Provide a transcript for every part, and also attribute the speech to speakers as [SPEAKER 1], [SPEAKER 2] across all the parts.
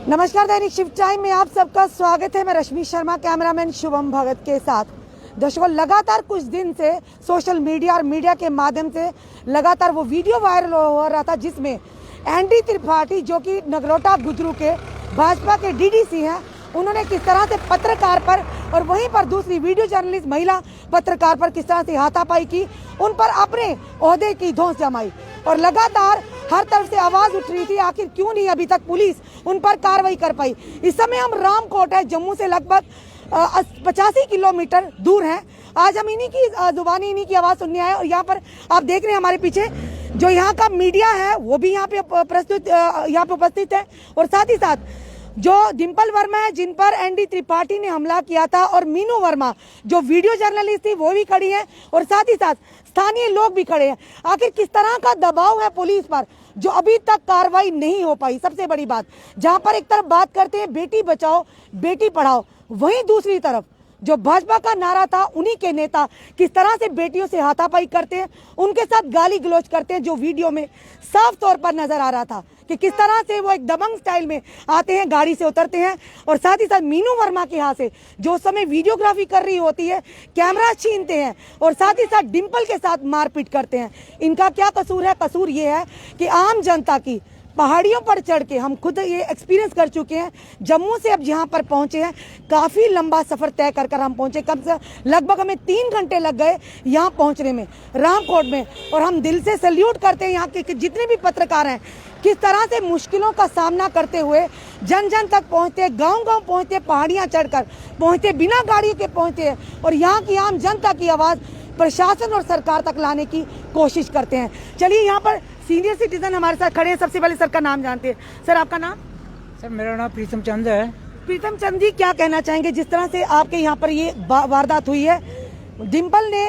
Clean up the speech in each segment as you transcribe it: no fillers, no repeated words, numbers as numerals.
[SPEAKER 1] नमस्कार, दैनिक shift time में आप सबका स्वागत है। मैं रश्मि शर्मा, कैमरामैन शुभम भगत के साथ। दर्शकों, लगातार कुछ दिन से सोशल मीडिया और मीडिया के माध्यम से लगातार वो वीडियो वायरल हो रहा था जिसमें एनडी त्रिपाठी, जो कि नगरोटा गुजरू के भाजपा के डीडीसी हैं, उन्होंने किस तरह से पत्रकार पर और वहीं पर दूसरी वीडियो जर्नलिस्ट महिला पत्रकार पर किस तरह से हाथापाई की, उन पर अपने ओहदे की धौंस जमाई और लगातार हर तरफ से आवाज उठ रही थी, आखिर क्यों नहीं अभी तक पुलिस उन पर कार्रवाई कर पाई। इस समय हम रामकोट है, जम्मू से लगभग 85 किलोमीटर दूर हैं। आज हम इन्हीं की जुबानी, इन्हीं की आवाज सुनने आए और यहाँ पर आप देख रहे हैं हमारे पीछे जो यहाँ का मीडिया है वो भी यहाँ पे उपस्थित है और साथ ही साथ जो डिम्पल वर्मा है, जिन पर एनडी त्रिपाठी ने हमला किया था, और मीनू वर्मा जो वीडियो जर्नलिस्ट थी वो भी खड़ी है और साथ ही साथ स्थानीय लोग भी खड़े हैं। आखिर किस तरह का दबाव है पुलिस पर जो अभी तक कार्रवाई नहीं हो पाई। सबसे बड़ी बात, जहां पर एक तरफ बात करते हैं बेटी बचाओ बेटी पढ़ाओ, वहीं दूसरी तरफ जो भाजपा का नारा था, उन्हीं के नेता किस तरह से बेटियों से हाथापाई करते हैं, उनके साथ गाली गलौज करते हैं, जो वीडियो में साफ तौर पर नजर आ रहा था कि किस तरह से वो एक दबंग स्टाइल में आते हैं, गाड़ी से उतरते हैं और साथ ही साथ मीनू वर्मा के हाथ से जो उस समय वीडियोग्राफी कर रही होती है कैमरा छीनते हैं और साथ ही साथ डिम्पल के साथ मारपीट करते हैं। इनका क्या कसूर है? कसूर ये है कि आम जनता की पहाड़ियों पर चढ़ के, हम खुद ये एक्सपीरियंस कर चुके हैं, जम्मू से अब यहाँ पर पहुँचे हैं, काफ़ी लंबा सफ़र तय कर हम पहुँचे, कम से लगभग हमें 3 घंटे लग गए यहाँ पहुँचने में, रामकोट में। और हम दिल से सैल्यूट करते हैं यहाँ के जितने भी पत्रकार हैं, किस तरह से मुश्किलों का सामना करते हुए जन जन तक पहुँचते, गाँव-गाँव पहुँचते, पहाड़ियाँ चढ़कर पहुँचते, बिना गाड़ियों के पहुँचते और यहाँ की आम जनता की आवाज़ प्रशासन और सरकार तक लाने की कोशिश करते हैं। चलिए, यहाँ पर सीनियर सिटीजन हमारे साथ खड़े हैं। सबसे पहले सर का नाम जानते हैं। सर, आपका नाम?
[SPEAKER 2] सर, मेरा नाम प्रीतम चंद है।
[SPEAKER 1] प्रीतम चंद जी, क्या कहना चाहेंगे जिस तरह से आपके यहाँ पर ये वारदात हुई है? डिम्पल ने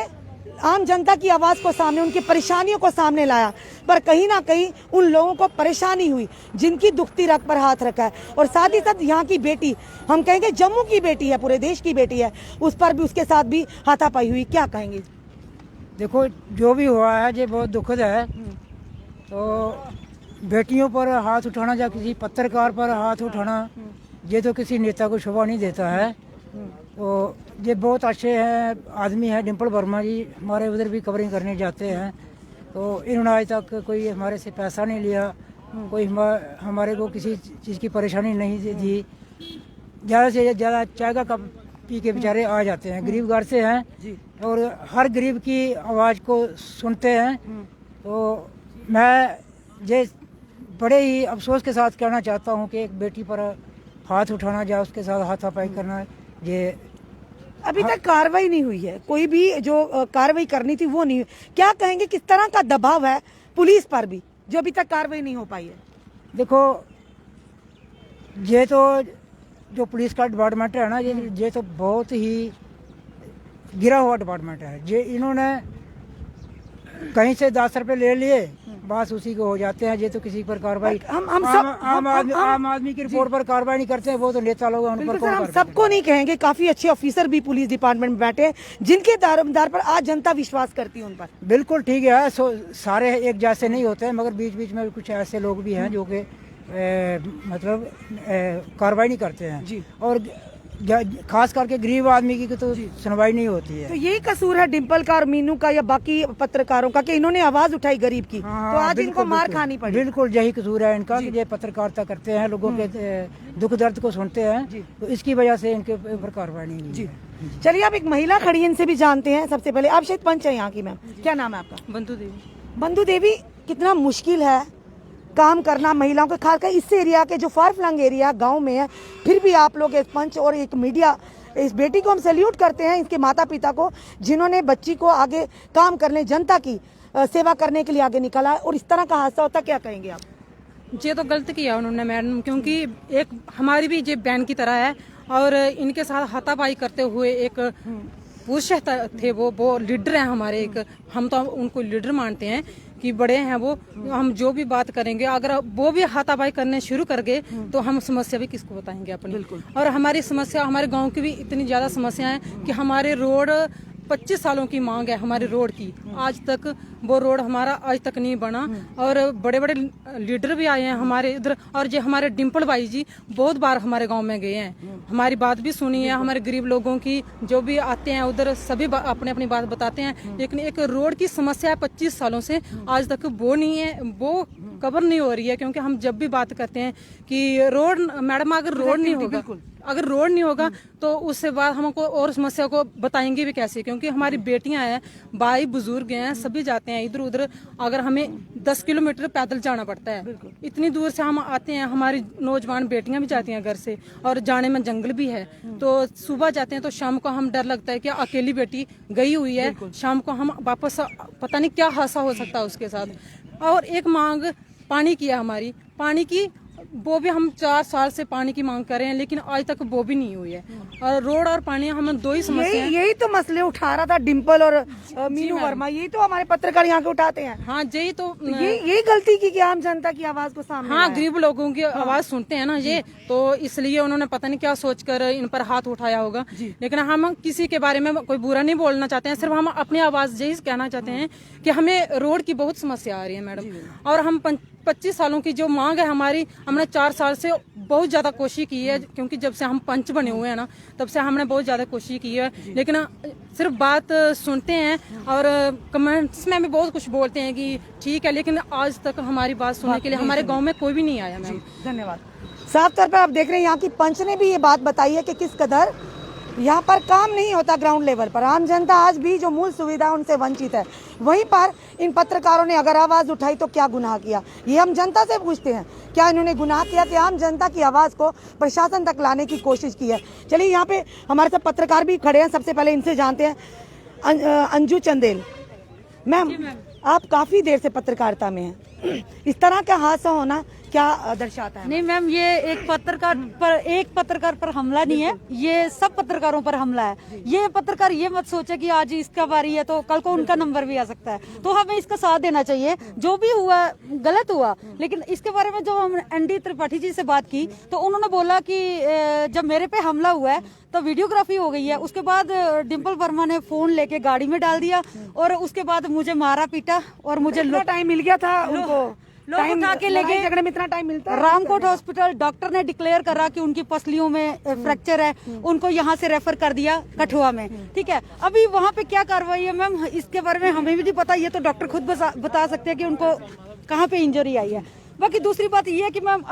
[SPEAKER 1] आम जनता की आवाज़ को सामने, उनकी परेशानियों को सामने लाया, पर कहीं ना कहीं उन लोगों को परेशानी हुई जिनकी दुखती रग पर हाथ रखा है और साथ ही साथ यहाँ की बेटी, हम कहेंगे जम्मू की बेटी है, पूरे देश की बेटी है, उस पर भी, उसके साथ भी हाथापाई हुई। क्या कहेंगे?
[SPEAKER 2] देखो, जो भी हुआ है ये बहुत दुखद है। तो बेटियों पर हाथ उठाना या किसी पत्रकार पर हाथ उठाना, ये तो किसी नेता को शोभा नहीं देता है। तो ये बहुत अच्छे हैं, आदमी है डिम्पल वर्मा जी, हमारे उधर भी कवरिंग करने जाते हैं। तो इन्होंने आज तक कोई हमारे से पैसा नहीं लिया, कोई हमारे को किसी चीज़ की परेशानी नहीं दी। ज़्यादा से ज़्यादा चाय का कप पी के बेचारे आ जाते हैं, गरीब घर से हैं और हर गरीब की आवाज़ को सुनते हैं। तो मैं ये बड़े ही अफसोस के साथ कहना चाहता हूँ कि एक बेटी पर हाथ उठाना या उसके साथ हाथापाई करना, ये
[SPEAKER 1] अभी तक कार्रवाई नहीं हुई है। कोई भी जो कार्रवाई करनी थी वो नहीं हुई। क्या कहेंगे, किस तरह का दबाव है पुलिस पर भी जो अभी तक कार्रवाई नहीं हो पाई है?
[SPEAKER 2] देखो, ये तो जो पुलिस का डिपार्टमेंट है ना, ये तो बहुत ही गिरा हुआ डिपार्टमेंट है। ये इन्होंने कहीं से 10 रुपये ले लिए, बस उसी को हो जाते हैं। ये तो किसी पर कार्रवाई, आम आदमी की रिपोर्ट पर कार्रवाई नहीं करते हैं, वो तो नेता लोग हैं, उन पर
[SPEAKER 1] हम सबको नहीं कहेंगे, काफी अच्छे ऑफिसर भी पुलिस डिपार्टमेंट में बैठे हैं जिनके दारोमदार पर आज जनता विश्वास करती है उन पर।
[SPEAKER 2] बिल्कुल ठीक है, सारे एक जैसे नहीं होते हैं, मगर बीच बीच में कुछ ऐसे लोग भी हैं जो कि मतलब कार्रवाई नहीं करते हैं जी। और खास करके गरीब आदमी की तो सुनवाई नहीं होती है।
[SPEAKER 1] तो यही कसूर है डिम्पल का और मीनू का या बाकी पत्रकारों का कि इन्होंने आवाज उठाई गरीब की, तो आज इनको मार खानी पड़ी।
[SPEAKER 2] बिल्कुल यही कसूर है इनका कि ये पत्रकारिता करते हैं, लोगों के दुख दर्द को सुनते हैं, तो इसकी वजह से इनके ऊपर कार्रवाई नहीं हुई है।
[SPEAKER 1] चलिए, आप एक महिला खड़ी, इनसे भी जानते हैं। सबसे पहले, आप शायद पंच है यहाँ की। मैम, क्या नाम है आपका?
[SPEAKER 3] बंधु देवी।
[SPEAKER 1] बंधु देवी, कितना मुश्किल है काम करना महिलाओं के, खासकर इस एरिया के जो फार फ्लंग एरिया गांव में है, फिर भी आप लोग एक पंच और एक मीडिया, इस बेटी को हम सैल्यूट करते हैं, इसके माता पिता को, जिन्होंने बच्ची को आगे काम करने, जनता की सेवा करने के लिए आगे निकाला और इस तरह का हादसा होता, क्या कहेंगे आप?
[SPEAKER 3] ये तो गलत किया उन्होंने मैडम, क्योंकि एक हमारी भी ये बहन की तरह है और इनके साथ हाथापाई करते हुए एक पुरुष थे, वो लीडर हैं हमारे, एक हम तो उनको लीडर मानते हैं कि बड़े हैं वो। हम जो भी बात करेंगे, अगर वो भी हाथापाई करने शुरू कर गए तो हम समस्या भी किसको बताएंगे अपनी। और हमारी समस्या, हमारे गांव की भी इतनी ज्यादा समस्या है कि हमारे रोड 25 सालों की मांग है हमारी रोड की, आज तक वो रोड हमारा आज तक नहीं बना। और बड़े बड़े लीडर भी आए हैं हमारे इधर, और जो हमारे डिम्पल भाई जी बहुत बार हमारे गांव में गए हैं, हमारी बात भी सुनी है, हमारे गरीब लोगों की जो भी आते हैं उधर सभी अपने अपनी बात बताते हैं। लेकिन एक रोड की समस्या है 25 सालों से, आज तक वो नहीं है, वो कवर नहीं हो रही है। क्योंकि हम जब भी बात करते हैं कि रोड, मैडम अगर रोड नहीं होगा, अगर रोड नहीं होगा तो उससे बाद हमको और समस्या को बताएंगे भी कैसे, क्योंकि हमारी बेटियां हैं, भाई बुजुर्ग हैं, सभी जाते हैं इधर उधर। अगर हमें 10 किलोमीटर पैदल जाना पड़ता है, इतनी दूर से हम आते हैं, हमारी नौजवान बेटियां भी जाती हैं घर से, और जाने में जंगल भी है, तो सुबह जाते हैं तो शाम को हम डर लगता है कि अकेली बेटी गई हुई है, शाम को हम वापस पता नहीं क्या हादसा हो सकता है उसके साथ। और एक मांग पानी की है हमारी, पानी की वो भी हम 4 साल से पानी की मांग कर रहे हैं, लेकिन आज तक वो भी नहीं हुई है। और रोड और पानी हम दो ही समस्या हैं।
[SPEAKER 1] यही तो मसले उठा रहा था डिम्पल और मीनू वर्मा, यही तो हमारे पत्रकार यहाँ के उठाते हैं।
[SPEAKER 3] हाँ यही तो
[SPEAKER 1] यही गलती की कि आम जनता की आवाज को सामने
[SPEAKER 3] हाँ, गरीब लोगों की आवाज सुनते हैं ना ये, तो इसलिए उन्होंने पता नहीं क्या सोचकर इन पर हाथ उठाया होगा। लेकिन हम किसी के बारे में कोई बुरा नहीं बोलना चाहते हैं, सिर्फ हम अपनी आवाज यही कहना चाहते हैं कि हमें रोड की बहुत समस्या आ रही है मैडम। और हम 25 सालों की जो मांग है हमारी, हमने 4 साल से बहुत ज्यादा कोशिश की है, क्योंकि जब से हम पंच बने हुए हैं ना, तब से हमने बहुत ज्यादा कोशिश की है। लेकिन सिर्फ बात सुनते हैं और कमेंट्स में भी बहुत कुछ बोलते हैं कि ठीक है, लेकिन आज तक हमारी बात सुनने के लिए हमारे गांव में कोई भी नहीं आया मैम।
[SPEAKER 1] धन्यवाद। साफ तौर पर आप देख रहे हैं यहाँ की पंच ने भी ये बात बताई है कि किस कदर यहाँ पर काम नहीं होता ग्राउंड लेवल पर। आम जनता आज भी जो मूल सुविधा उनसे वंचित है, वहीं पर इन पत्रकारों ने अगर आवाज उठाई तो क्या गुनाह किया, ये हम जनता से पूछते हैं। क्या इन्होंने गुनाह किया कि आम जनता की आवाज को प्रशासन तक लाने की कोशिश की है? चलिए यहाँ पे हमारे साथ पत्रकार भी खड़े हैं, सबसे पहले इनसे जानते हैं। अंजू चंदेल मैम, आप काफी देर से पत्रकारिता में हैं, इस तरह का हादसा होना क्या दर्शाता है?
[SPEAKER 4] नहीं मैम, ये एक पत्रकार पर हमला नहीं है, ये सब पत्रकारों पर हमला है। ये पत्रकार ये मत सोचे कि आज इसका बारी है तो कल को उनका नंबर भी आ सकता है, तो हमें इसका साथ देना चाहिए। जो भी हुआ गलत हुआ, लेकिन इसके बारे में जो हम एनडी त्रिपाठी जी से बात की तो उन्होंने बोला कि जब मेरे पे हमला हुआ है तो वीडियोग्राफी हो गई है। उसके बाद डिम्पल वर्मा ने फोन लेके गाड़ी में डाल दिया और उसके बाद मुझे मारा पीटा और मुझे
[SPEAKER 1] टाइम मिल गया था उनको,
[SPEAKER 4] लोग उठा के ले गए।
[SPEAKER 1] झगड़े में इतना टाइम मिलता है?
[SPEAKER 4] रामकोट हॉस्पिटल डॉक्टर ने डिक्लेयर करा कि उनकी पसलियों में फ्रैक्चर है, उनको यहाँ से रेफर कर दिया कठुआ में। ठीक है, अभी वहाँ पे क्या कार्रवाई है मैम, इसके बारे में हमें भी नहीं पता, ये तो डॉक्टर खुद बता सकते हैं कि उनको कहाँ पे इंजरी आई है। बाकी दूसरी बात ये है कि मैम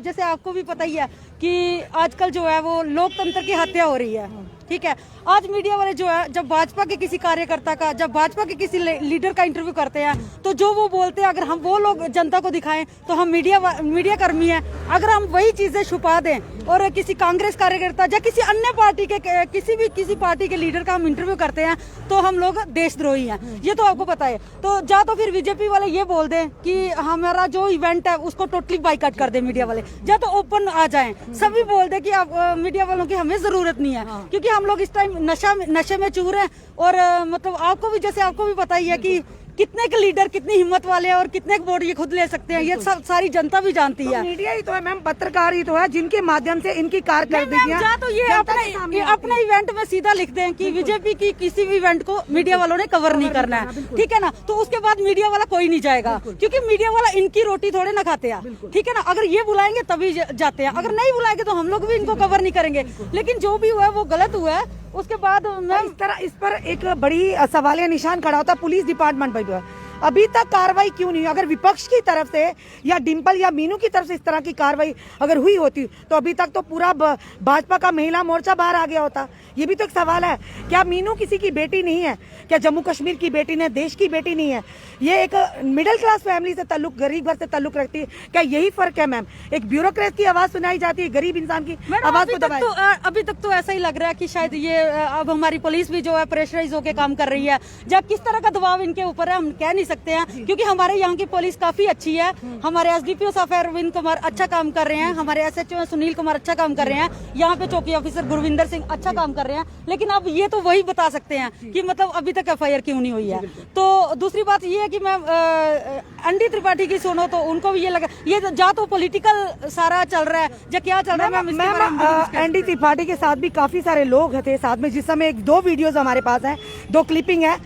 [SPEAKER 4] जैसे आपको भी पता ही है कि आजकल जो है वो लोकतंत्र की हत्या हो रही है। ठीक है, आज मीडिया वाले जो है, जब भाजपा के किसी कार्यकर्ता का, जब भाजपा के किसी लीडर का इंटरव्यू करते हैं तो जो वो बोलते हैं अगर हम वो लोग जनता को दिखाएं तो हम मीडिया कर्मी हैं। अगर हम वही चीजें छुपा दें और किसी कांग्रेस कार्यकर्ता या किसी अन्य पार्टी के किसी पार्टी के लीडर का हम इंटरव्यू करते हैं तो हम लोग देशद्रोही हैं, ये तो आपको पता है। तो या तो फिर बीजेपी वाले ये बोल दें कि हमारा जो इवेंट है उसको टोटली बाइकआउट कर दे मीडिया वाले, या तो ओपन आ जाएं, सभी बोल दे कि आप मीडिया वालों की हमें जरूरत नहीं है, क्योंकि हम लोग इस टाइम नशे में चूर हैं। और मतलब आपको भी पता ही है कि कितने के लीडर कितनी हिम्मत वाले हैं और कितने वोट ये खुद ले सकते हैं, ये सारी जनता भी जानती है।
[SPEAKER 1] मीडिया ही तो है मैम, पत्रकार ही तो है जिनके माध्यम से इनकी कारकर्दगियां
[SPEAKER 4] तो ये अपने इवेंट में सीधा लिख दें कि बीजेपी की किसी भी इवेंट को मीडिया वालों ने कवर नहीं करना है, ठीक है ना, तो उसके बाद मीडिया वाला कोई नहीं जाएगा, क्योंकि मीडिया वाला इनकी रोटी थोड़े ना खाते हैं। ठीक है ना, अगर ये बुलाएंगे तभी जाते हैं, अगर नहीं बुलाएंगे तो हम लोग भी इनको कवर नहीं करेंगे। लेकिन जो भी हुआ है वो गलत हुआ है। उसके बाद
[SPEAKER 1] इस पर एक बड़ी सवालिया निशान खड़ा होता है पुलिस डिपार्टमेंट पर। अभी तक कार्रवाई क्यों नहीं हुई? अगर विपक्ष की तरफ से या डिम्पल या मीनू की तरफ से इस तरह की कार्रवाई अगर हुई होती तो अभी तक तो पूरा भाजपा का महिला मोर्चा बाहर आ गया होता। ये भी तो एक सवाल है। क्या मीनू किसी की बेटी नहीं है? क्या जम्मू कश्मीर की बेटी नहीं, देश की बेटी नहीं है? ये एक मिडिल क्लास फैमिली से ताल्लुक, गरीब घर से ताल्लुक रखती है। क्या यही फर्क है मैम? एक ब्यूरोक्रेट की आवाज सुनाई जाती है, गरीब इंसान की आवाज को दबाया।
[SPEAKER 4] अभी तक तो ऐसा ही लग रहा है कि शायद ये अब हमारी पुलिस भी जो है प्रेशराइज होकर काम कर रही है। जब किस तरह का दबाव इनके ऊपर है हम कह नहीं सकते हैं, क्योंकि हमारे यहाँ की पुलिस काफी अच्छी है। हमारे एसडीपीओ साहब अरविंद कुमार अच्छा काम कर रहे हैं, हमारे एसएचओ सुनील कुमार अच्छा काम कर रहे हैं, यहाँ पे चौकी ऑफिसर गुरविंदर सिंह अच्छा काम कर रहे हैं। लेकिन अब ये तो वही बता सकते हैं कि मतलब अभी तक एफआईआर क्यों नहीं हुई है। तो दूसरी बात ये है कि मैं एनडी त्रिपाठी की सुनो तो उनको भी ये लगा ये जा तो पॉलिटिकल सारा चल रहा है, या क्या चल रहा है
[SPEAKER 1] मैम एनडी त्रिपाठी के साथ भी काफी सारे लोग थे साथ में, जिस समय 2 वीडियोस हमारे पास हैं, 2 क्लिपिंग है।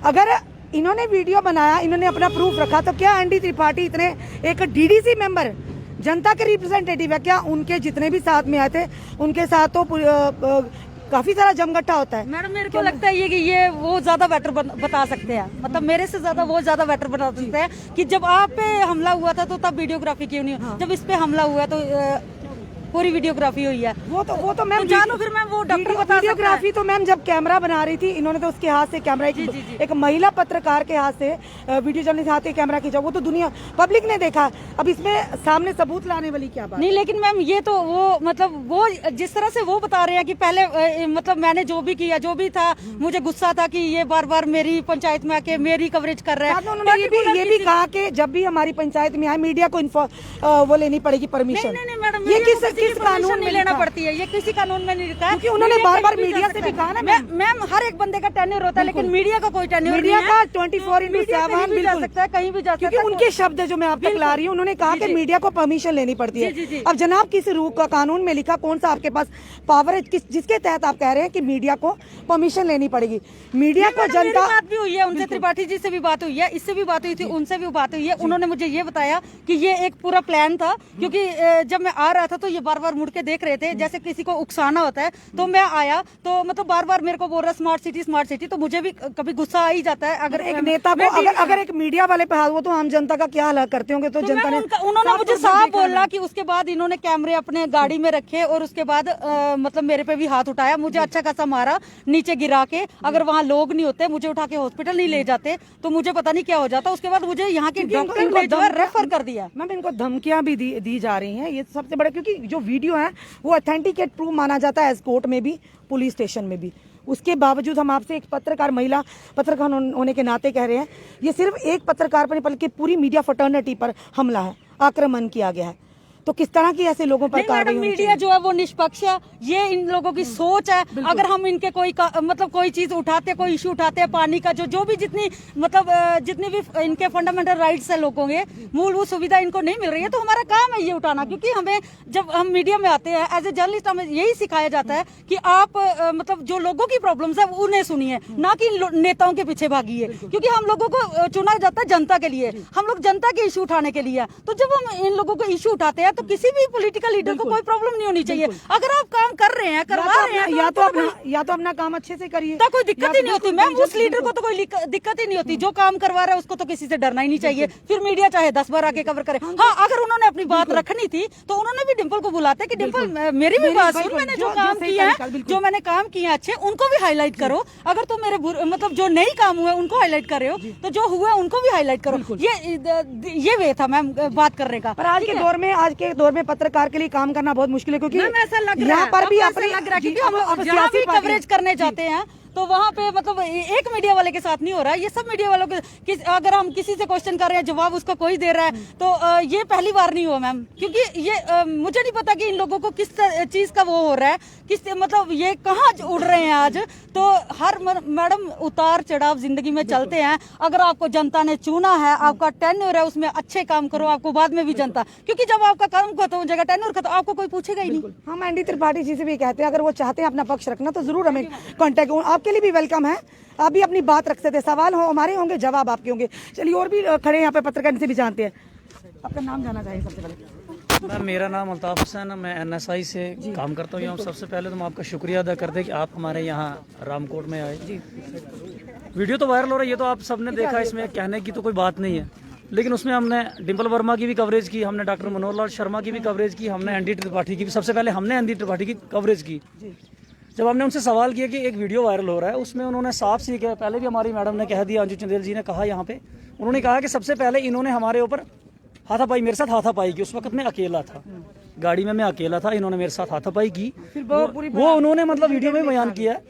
[SPEAKER 1] अगर इन्होंने वीडियो बनाया, इन्होंने अपना प्रूफ रखा, तो क्या एनडी त्रिपाठी इतने एक डीडीसी मेंबर जनता के रिप्रेजेंटेटिव है, क्या उनके जितने भी साथ में आए थे उनके साथ तो काफी सारा जमघटा होता है।
[SPEAKER 4] मैडम मेरे को लगता है ये कि ये वो ज्यादा बेटर बता सकते हैं, मतलब मेरे से ज्यादा वो ज्यादा बेटर बता सकते हैं कि जब आप पे हमला हुआ था तो तब वीडियोग्राफी क्यों नहीं हुई, जब इस पे हमला हुआ तो पूरी वीडियोग्राफी हुई है।
[SPEAKER 1] वो तो मैम
[SPEAKER 4] जानो फिर मैम वो डॉक्टर बता सकता है।
[SPEAKER 1] वीडियोग्राफी तो मैम जब कैमरा बना रही थी इन्होंने तो उसके हाथ से कैमरा एक महिला पत्रकार के हाथ से वीडियो जर्नलिस्ट हाथ से कैमरा खींचा, वो तो दुनिया पब्लिक ने देखा। अब इसमें सामने सबूत लाने वाली क्या बात
[SPEAKER 4] नहीं, लेकिन मैम ये तो वो मतलब वो जिस तरह से वो बता रहे हैं कि पहले मतलब मैंने जो भी किया जो भी था, मुझे गुस्सा था कि ये बार बार मेरी पंचायत में आके मेरी कवरेज कर रहे हैं।
[SPEAKER 1] उन्होंने ये भी कहा कि जब भी हमारी पंचायत में आए मीडिया को वो लेनी पड़ेगी परमिशन।
[SPEAKER 4] नहीं मैडम,
[SPEAKER 1] ये किस कानून में
[SPEAKER 4] लेना पड़ती है, ये किसी कानून में नहीं लिखा है,
[SPEAKER 1] क्योंकि उन्होंने बार-बार मीडिया से भी कहा ना
[SPEAKER 4] मैम हर एक बंदे का टेन्योर होता है, लेकिन मीडिया का कोई टेन्योर नहीं है।
[SPEAKER 1] मीडिया का 24/7
[SPEAKER 4] भी जा सकता है, कहीं भी जा सकता है,
[SPEAKER 1] क्योंकि उनके शब्द जो मैं आप तक ला रही हूँ, उन्होंने कहा कि मीडिया को परमिशन लेनी पड़ती है। अब जनाब किस रूप का कानून में लिखा, कौन सा आपके पास पावर है जिसके तहत आप कह रहे हैं कि मीडिया को परमिशन लेनी पड़ेगी? मीडिया को जनता
[SPEAKER 4] बात भी हुई है उनसे, त्रिपाठी जी से भी बात हुई है, इससे भी बात हुई थी, उनसे भी बात हुई है। उन्होंने मुझे ये बताया कि ये एक पूरा प्लान था, क्योंकि जब मैं आ रहा था तो ये बार बार मुड़ के देख रहे थे, जैसे किसी को उकसाना होता है। तो मैं आया तो मतलब बार बार मेरे को बोल रहा स्मार्ट सिटी, तो मुझे भी कभी गुस्सा आ ही जाता है। अगर
[SPEAKER 1] एक नेता को अगर एक मीडिया वाले पे हाथ हो तो आम जनता का क्या हाल करते होंगे? तो जनता ने
[SPEAKER 4] उन्होंने मुझे साफ बोला कि उसके बाद इन्होंने कैमरे अपने गाड़ी में रखे और उसके बाद मतलब मेरे पे भी हाथ उठाया, मुझे अच्छा खासा मारा नीचे गिरा के। अगर वहाँ लोग नहीं होते, मुझे उठा के हॉस्पिटल नहीं ले जाते तो मुझे पता नहीं क्या हो जाता। उसके बाद मुझे यहाँ के डॉक्टर ने जो है रेफर कर दिया।
[SPEAKER 1] मैम इनको धमकियां भी दी जा रही हैं, ये सबसे बड़ा, क्योंकि जो वीडियो है वो ऑथेंटिकेट प्रूफ माना जाता है कोर्ट में भी, पुलिस स्टेशन में भी। उसके बावजूद हम आपसे एक पत्रकार, महिला पत्रकार होने के नाते कह रहे हैं, ये सिर्फ एक पत्रकार पर नहीं बल्कि पूरी मीडिया फर्टर्निटी पर हमला है, आक्रमण किया गया है। तो किस तरह की ऐसे लोगों पर कार्रवाई होनी चाहिए?
[SPEAKER 4] मीडिया जो है वो निष्पक्ष है, ये इन लोगों की सोच है। अगर हम इनके मतलब कोई चीज उठाते, कोई इशू उठाते हैं, पानी का जो भी जितनी मतलब जितनी भी इनके फंडामेंटल राइट्स है लोगों के, मूलभूत सुविधा इनको नहीं मिल रही है, तो हमारा काम है ये उठाना। क्योंकि हमें जब हम मीडिया में आते हैं एज ए जर्नलिस्ट, हमें यही सिखाया जाता है कि आप मतलब जो लोगों की प्रॉब्लम्स है उन्हें सुनिए, ना कि नेताओं के पीछे भागिए। क्योंकि हम लोगों को चुना जाता है जनता के लिए, हम लोग जनता के इशू उठाने के लिए। तो जब हम इन लोगों को इशू उठाते हैं तो किसी भी पॉलिटिकल लीडर को कोई प्रॉब्लम नहीं होनी चाहिए। अगर आप काम कर रहे हैं, करवा रहे हैं,
[SPEAKER 1] या तो अपना काम अच्छे से करिए,
[SPEAKER 4] तो कोई दिक्कत ही नहीं होती मैम। उस लीडर को तो कोई दिक्कत ही नहीं होती, जो काम करवा रहा है उसको तो किसी से डरना ही नहीं चाहिए। फिर मीडिया चाहे 10 बार आके कवर करे। हाँ, अगर उन्होंने अपनी बात रखनी थी तो उन्होंने भी डिम्पल को बुलाते कि डिम्पल मेरी भी बात सुन, मैंने जो काम किया है, जो मैंने काम किया अच्छे, उनको भी हाईलाइट करो। अगर तुम मेरे मतलब जो नई काम हुए उनको हाईलाइट कर रहे हो तो जो हुआ उनको भी हाईलाइट करो। ये वे था मैम बात करने का।
[SPEAKER 1] पर आज के दौर में पत्रकार के लिए काम करना बहुत मुश्किल है, क्योंकि
[SPEAKER 4] ऐसा लग रहा है,
[SPEAKER 1] यहाँ पर भी अपनी
[SPEAKER 4] हम जहाँ भी कवरेज करने जाते हैं तो वहाँ पे मतलब एक मीडिया वाले के साथ नहीं हो रहा है, ये सब मीडिया वालों के। अगर हम किसी से क्वेश्चन कर रहे हैं, जवाब उसका कोई दे रहा है, तो ये पहली बार नहीं हुआ मैम। क्योंकि ये मुझे नहीं पता कि इन लोगों को किस चीज का वो हो रहा है, किस मतलब ये कहाँ उड़ रहे हैं आज। तो हर मैडम उतार चढ़ाव जिंदगी में चलते हैं। अगर आपको जनता ने चुना है, आपका टेन्योर है, उसमें अच्छे काम करो, आपको बाद में भी जनता, क्योंकि जब आपका काम खत्म हो जाएगा, टेन्योर खत्म, आपको कोई पूछेगा ही नहीं।
[SPEAKER 1] हम एनडी त्रिपाठी जी से भी कहते हैं, अगर वो चाहते हैं अपना पक्ष रखना तो जरूर हमें कॉन्टेक्ट, आपके लिए भी वेलकम है, आप भी अपनी बात रख सकते हैं। सवाल हो हमारे होंगे, जवाब आपके होंगे। चलिए और भी खड़े यहाँ पे पत्रकार से भी जानते हैं, आपका नाम जाना चाहिए सबसे पहले।
[SPEAKER 5] मैम मेरा नाम अल्ताफ हुसैन है, मैं एनएसआई से काम करता हूँ। सबसे पहले तो मैं आपका शुक्रिया अदा करते कि आप हमारे यहाँ रामकोट में आए। जी वीडियो तो वायरल हो रहा है, ये तो आप सबने देखा, इसमें कहने की तो कोई बात नहीं है। लेकिन उसमें हमने डिम्पल वर्मा की भी कवरेज की, हमने डॉक्टर मनोहर लाल शर्मा की भी कवरेज की, हमने एनडी त्रिपाठी की भी, सबसे पहले हमने एनडी त्रिपाठी की कवरेज की। जब हमने उनसे सवाल किया कि एक वीडियो वायरल हो रहा है, उसमें उन्होंने साफ सी किया, पहले भी हमारी मैडम ने कह दिया, अंजू चंदेल जी ने कहा यहाँ पे, उन्होंने कहा कि सबसे पहले इन्होंने हमारे ऊपर हाथापाई मेरे साथ हाथापाई की। उस वक्त मैं अकेला था, गाड़ी में मैं अकेला था, इन्होंने मेरे साथ हाथापाई की। वो उन्होंने मतलब वीडियो में बयान किया है,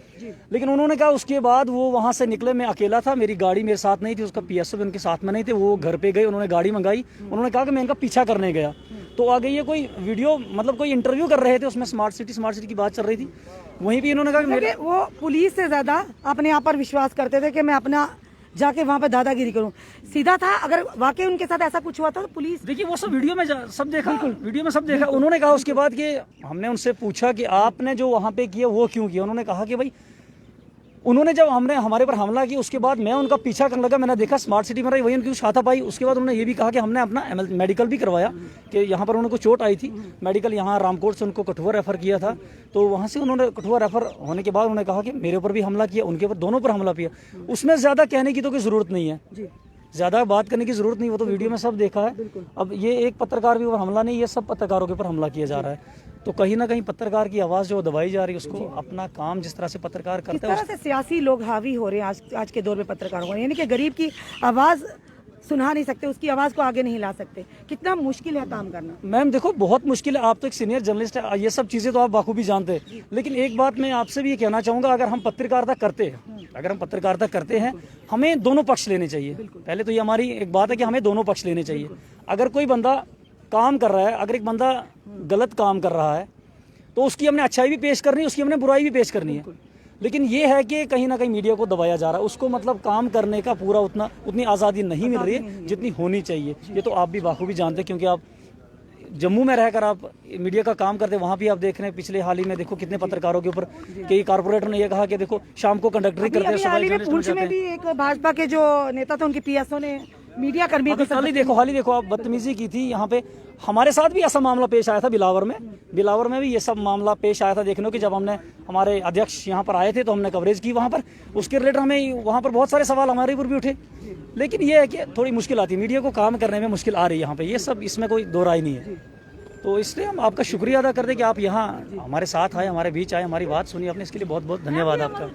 [SPEAKER 5] लेकिन उन्होंने कहा उसके बाद वो वहाँ से निकले, मैं अकेला था, मेरी गाड़ी मेरे साथ नहीं थी, उसका PSO भी उनके साथ में नहीं थे। वो घर पे गए, उन्होंने गाड़ी मंगाई, उन्होंने कहा कि मैं इनका पीछा करने गया तो आ गई है कोई वीडियो, मतलब कोई इंटरव्यू कर रहे थे, उसमें स्मार्ट सिटी की बात चल रही थी। वहीं भी इन्होंने कहा कि मेरे
[SPEAKER 1] वो पुलिस से ज्यादा अपने आप पर विश्वास करते थे कि मैं अपना जाके वहाँ पे दादागिरी करूँ। सीधा था, अगर वाकई उनके साथ ऐसा कुछ हुआ था तो पुलिस,
[SPEAKER 5] देखिए वो सब वीडियो में सब देखा, वीडियो में सब देखा। उन्होंने कहा उसके बाद कि हमने उनसे पूछा कि आपने जो वहाँ पे किया वो क्यों किया। उन्होंने कहा कि भाई उन्होंने जब हमारे पर हमला किया उसके बाद मैं उनका पीछा करने लगा, मैंने देखा स्मार्ट सिटी में रही, वही उनकी हाथापाई। उसके बाद उन्होंने ये भी कहा कि हमने अपना मेडिकल भी करवाया कि यहाँ पर उनको चोट आई थी, मेडिकल यहाँ रामकोट से उनको कठुआ रेफर किया था। तो वहाँ से उन्होंने कठुआ रेफर होने के बाद उन्होंने कहा कि मेरे ऊपर भी हमला किया, उनके ऊपर, दोनों पर हमला किया। उसमें ज़्यादा कहने की तो कोई ज़रूरत नहीं है, ज़्यादा बात करने की ज़रूरत नहीं, वो तो वीडियो में सब देखा है। अब ये एक पत्रकार के ऊपर हमला नहीं, ये सब पत्रकारों के ऊपर हमला किया जा रहा है। तो कहीं ना कहीं पत्रकार की आवाज़ जो दबाई जा रही है, उसको अपना काम जिस तरह से पत्रकार
[SPEAKER 1] किस
[SPEAKER 5] करता है
[SPEAKER 1] तरह से सियासी लोग हावी हो रहे हैं आज के दौर में पत्रकारों पर, यानी कि गरीब की आवाज़ सुना नहीं सकते, उसकी आवाज़ को आगे नहीं ला सकते। कितना मुश्किल है काम करना।
[SPEAKER 5] मैम देखो बहुत मुश्किल है, आप तो एक सीनियर जर्नलिस्ट है, ये सब चीज़ें तो आप बाखूबी जानते हैं। लेकिन एक बात मैं आपसे भी ये कहना चाहूँगा, अगर हम पत्रकारिता करते हैं, हमें दोनों पक्ष लेने चाहिए। पहले तो ये हमारी एक बात है कि हमें दोनों पक्ष लेने चाहिए। अगर कोई बंदा काम कर रहा है, अगर एक बंदा गलत काम कर रहा है तो उसकी हमने अच्छाई भी पेश करनी है, उसकी हमने बुराई भी पेश करनी है। लेकिन ये है कि कहीं ना कहीं मीडिया को दबाया जा रहा है, उसको मतलब काम करने का पूरा उतनी आज़ादी नहीं मिल रही है जितनी होनी चाहिए। ये तो आप भी बाखूबी जानते हैं, क्योंकि आप जम्मू में रहकर आप मीडिया का काम करते हैं। वहाँ भी आप देख रहे हैं पिछले हाल ही में देखो कितने पत्रकारों के ऊपर कई कारपोरेटर ने ये कहा कि देखो शाम को कंडक्टरी करते हैं,
[SPEAKER 1] हाल ही में पुंछ में भी एक भाजपा के जो नेता थे उनके PSO ने मीडिया कर्मी को
[SPEAKER 5] हाल ही देखो आप बदतमीजी की थी। यहाँ पे हमारे साथ भी ऐसा मामला पेश आया था बिलावर में भी ये सब मामला पेश आया था। देखने कि जब हमने हमारे अध्यक्ष यहाँ पर आए थे तो हमने कवरेज की वहाँ पर, उसके रिलेटेड हमें वहाँ पर बहुत सारे सवाल हमारे ऊपर भी उठे। लेकिन ये है कि थोड़ी मुश्किल आती है, मीडिया को काम करने में मुश्किल आ रही है यहाँ पे, ये सब इसमें कोई दो राय नहीं है। तो इसलिए हम आपका शुक्रिया अदा करते हैं कि आप यहाँ हमारे साथ आए, हमारे बीच आए, हमारी बात सुनी आपने, इसके लिए बहुत बहुत धन्यवाद आपका।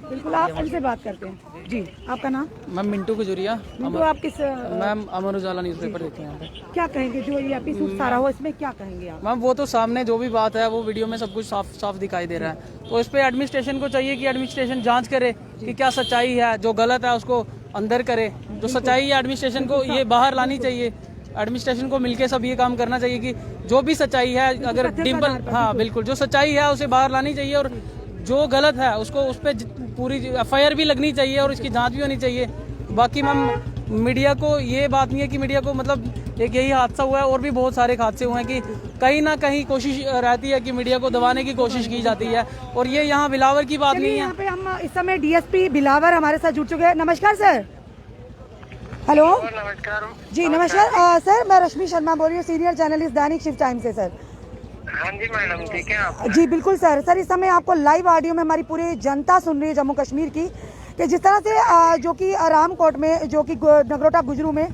[SPEAKER 1] बिल्कुल, आप इनसे बात करते हैं जी। आपका नाम?
[SPEAKER 6] मैम मिंटू गुजरिया।
[SPEAKER 1] तो आप किस
[SPEAKER 6] मैम अमर उजाला न्यूज़पेपर देखते हैं यहाँ पे।
[SPEAKER 1] क्या कहेंगे जो ये एपिसोड सारा हो, इसमें क्या कहेंगे आप?
[SPEAKER 6] मैम वो तो सामने जो भी बात है वो वीडियो में सब कुछ साफ साफ दिखाई दे रहा है। तो इस पे एडमिनिस्ट्रेशन को चाहिए कि एडमिनिस्ट्रेशन जांच करे कि क्या सच्चाई है, जो गलत है उसको अंदर करे, जो सच्चाई है एडमिनिस्ट्रेशन को ये बाहर लानी चाहिए। एडमिनिस्ट्रेशन को मिलके सब ये काम करना चाहिए कि जो भी सच्चाई है, अगर डिम्पल, हाँ बिल्कुल, जो सच्चाई है उसे बाहर लानी चाहिए, और जो गलत है उसको उस पर पूरी FIR भी लगनी चाहिए और इसकी जांच भी होनी चाहिए। बाकी मैम मीडिया को ये बात नहीं है कि मीडिया को मतलब एक यही हादसा हुआ है, और भी बहुत सारे हादसे हुए हैं कि कहीं ना कहीं कोशिश रहती है कि मीडिया को दबाने की कोशिश की जाती है, और ये यहाँ बिलावर की बात नहीं है।
[SPEAKER 1] यहाँ पे हम इस समय DSP बिलावर हमारे साथ जुड़ चुके हैं। नमस्कार सर। हेलो
[SPEAKER 7] नमस्कार
[SPEAKER 1] जी। नमस्कार सर, मैं रश्मि शर्मा बोल रही हूँ, सीनियर जर्नलिस्ट दैनिक शिफ्ट टाइम से सर।
[SPEAKER 7] हाँ जी मैडम, ठीक है आप?
[SPEAKER 1] जी बिल्कुल सर। सर इस समय आपको लाइव ऑडियो में हमारी पूरी जनता सुन रही है जम्मू कश्मीर की, कि जिस तरह से जो कि रामकोट में, जो कि नगरोटा गुजरू में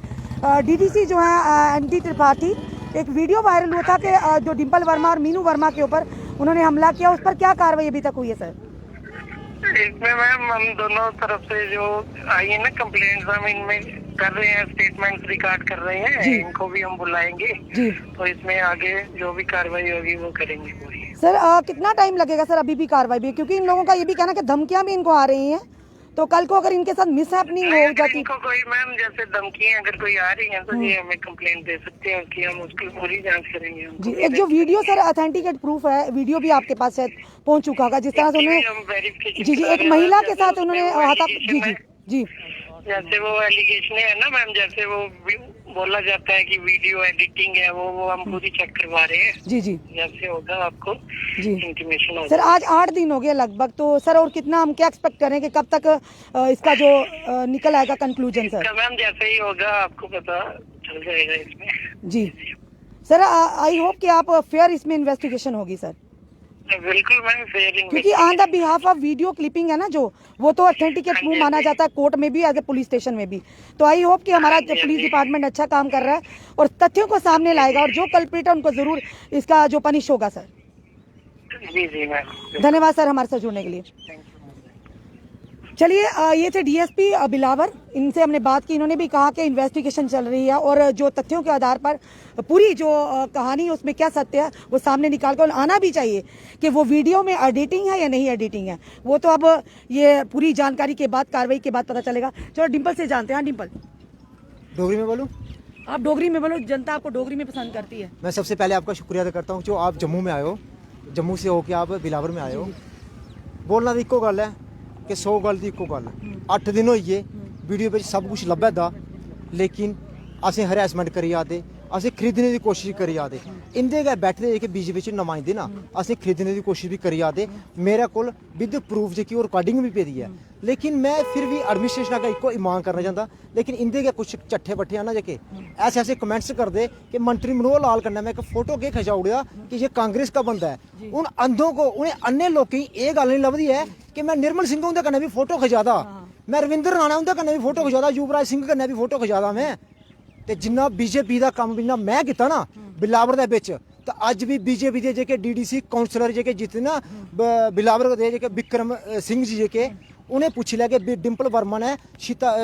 [SPEAKER 1] DDC जो है NT त्रिपाठी, एक वीडियो वायरल हुआ था कि जो डिम्पल वर्मा और मीनू वर्मा के ऊपर उन्होंने हमला किया, उस पर क्या कार्रवाई अभी तक हुई है सर?
[SPEAKER 7] इसमें मैम हम दोनों तरफ से जो आई है ना कंप्लेंट्स, हम इनमें कर रहे हैं, स्टेटमेंट्स रिकॉर्ड कर रहे हैं, इनको भी हम बुलाएंगे
[SPEAKER 1] जी।
[SPEAKER 7] तो इसमें आगे जो भी कार्रवाई होगी वो करेंगे पूरी।
[SPEAKER 1] सर कितना टाइम लगेगा सर अभी भी कार्रवाई भी, क्योंकि इन लोगों का ये भी कहना कि धमकियां भी इनको आ रही हैं, तो कल को अगर इनके साथ मिसहैपनिंग हो जाती,
[SPEAKER 7] इनको कोई मैम जैसे धमकियां अगर कोई आ रही हैं तो ये हमें कंप्लेंट दे सकते हैं कि हम उसकी पूरी जांच करेंगे।
[SPEAKER 1] जी। एक जो वीडियो सर ऑथेंटिकेट प्रूफ है, वीडियो भी आपके पास शायद पहुंच चुका होगा, जिस तरह से उन्होंने जी एक महिला के साथ उन्होंने हाथा जी जी जी
[SPEAKER 7] जैसे वो एलिगेशन है ना मैम, जैसे वो बोला जाता है कि वीडियो एडिटिंग है, वो हम पूरी चेक करवा रहे हैं।
[SPEAKER 1] जी जी
[SPEAKER 7] जैसे होगा आपको
[SPEAKER 1] जी
[SPEAKER 7] इंटीमेशन होगा।
[SPEAKER 1] सर आज 8 दिन हो गए लगभग, तो सर और कितना हम क्या एक्सपेक्ट करें कि कब तक इसका जो निकल आएगा कंक्लूजन सर?
[SPEAKER 7] मैम जैसे ही होगा आपको पता चल जाएगा इसमें। जी
[SPEAKER 1] सर आई होप कि आप फेयर इसमें इन्वेस्टिगेशन होगी सर।
[SPEAKER 7] बिल्कुल मैम, फेयर
[SPEAKER 1] क्योंकि on the behalf of video clipping है ना, जो वो तो ऑथेंटिकेट प्रूफ माना जाता है कोर्ट में भी, एज ए पुलिस स्टेशन में भी। तो आई होप कि हमारा पुलिस डिपार्टमेंट अच्छा काम कर रहा है और तथ्यों को सामने लाएगा, और जो कल्प्रिट है उनको जरूर इसका जो पनिश होगा सर।
[SPEAKER 7] जी जी मैम,
[SPEAKER 1] धन्यवाद सर हमारे साथ जुड़ने के लिए। चलिए ये थे डीएसपी बिलावर, इनसे हमने बात की। इन्होंने भी कहा कि इन्वेस्टिगेशन चल रही है और जो तथ्यों के आधार पर पूरी जो कहानी है उसमें क्या सत्य है वो सामने निकाल कर आना भी चाहिए कि वो वीडियो में एडिटिंग है या नहीं एडिटिंग है, वो तो अब ये पूरी जानकारी के बाद, कार्रवाई के बाद पता चलेगा। चलो डिम्पल से जानते हैं। हाँ डिम्पल,
[SPEAKER 8] डोगरी में बोलूं?
[SPEAKER 1] आप डोगरी में बोलो, जनता आपको डोगरी में पसंद करती है।
[SPEAKER 8] मैं सबसे पहले आपका शुक्रिया अदा करता हूँ जो आप जम्मू में आए हो, जम्मू से होके आप बिलावर में आए हो। बोलना तो इको गल है कि 100 गल की इको गल। 8 दिन होइए वीडियो पे सब कुछ लब्भा दा, लेकिन असें हरैसमेंट करी आदे, असें खरीदने की कोशिश करी आदे। इंदे गै बैठे जेह्के बीजेपी च नुमाइंदे ना, असें खरीदने की कोशिश भी करी आदे। मेरे कोल विद प्रूफ जेह्की रिकॉर्डिंग भी पेदी है, लेकिन मैं फिर भी एडमिनिस्ट्रेशन का इको ईमान करना चाहता। लेकिन इंदे गै कुछ चट्ठे बट्ठे ना जेह्के ऐसे ऐसे कमेंट्स करदे कि मंत्री मनोहर लाल कन्नै मैं एक फोटो के खचा उड़ेआ कि ये कांग्रेस का बंदा है। उन अंधों को, उन्हें अन्य लोगों की ये गल नहीं लभदी है कि मैं निर्मल सिंह उंदे कन्नै भी फोटो खचादा, मैं रविंदर राणा उंदे कन्नै भी फोटो खचादा, युवराज सिंह कन्नै भी फोटो खचादा। मैं ते जिन्ना बीजेपी का कम्म जिन्ना मैं कीता ना बिलावर दे विच, ते अज भी बीजेपी दे जेह्के डीडीसी काउंसलर जेह्के जित्ते ना बिलावर दे जेह्के विक्रम सिंह जी जेह्के, उन्हें पुच्छी लिया कि डिम्पल वर्मा ने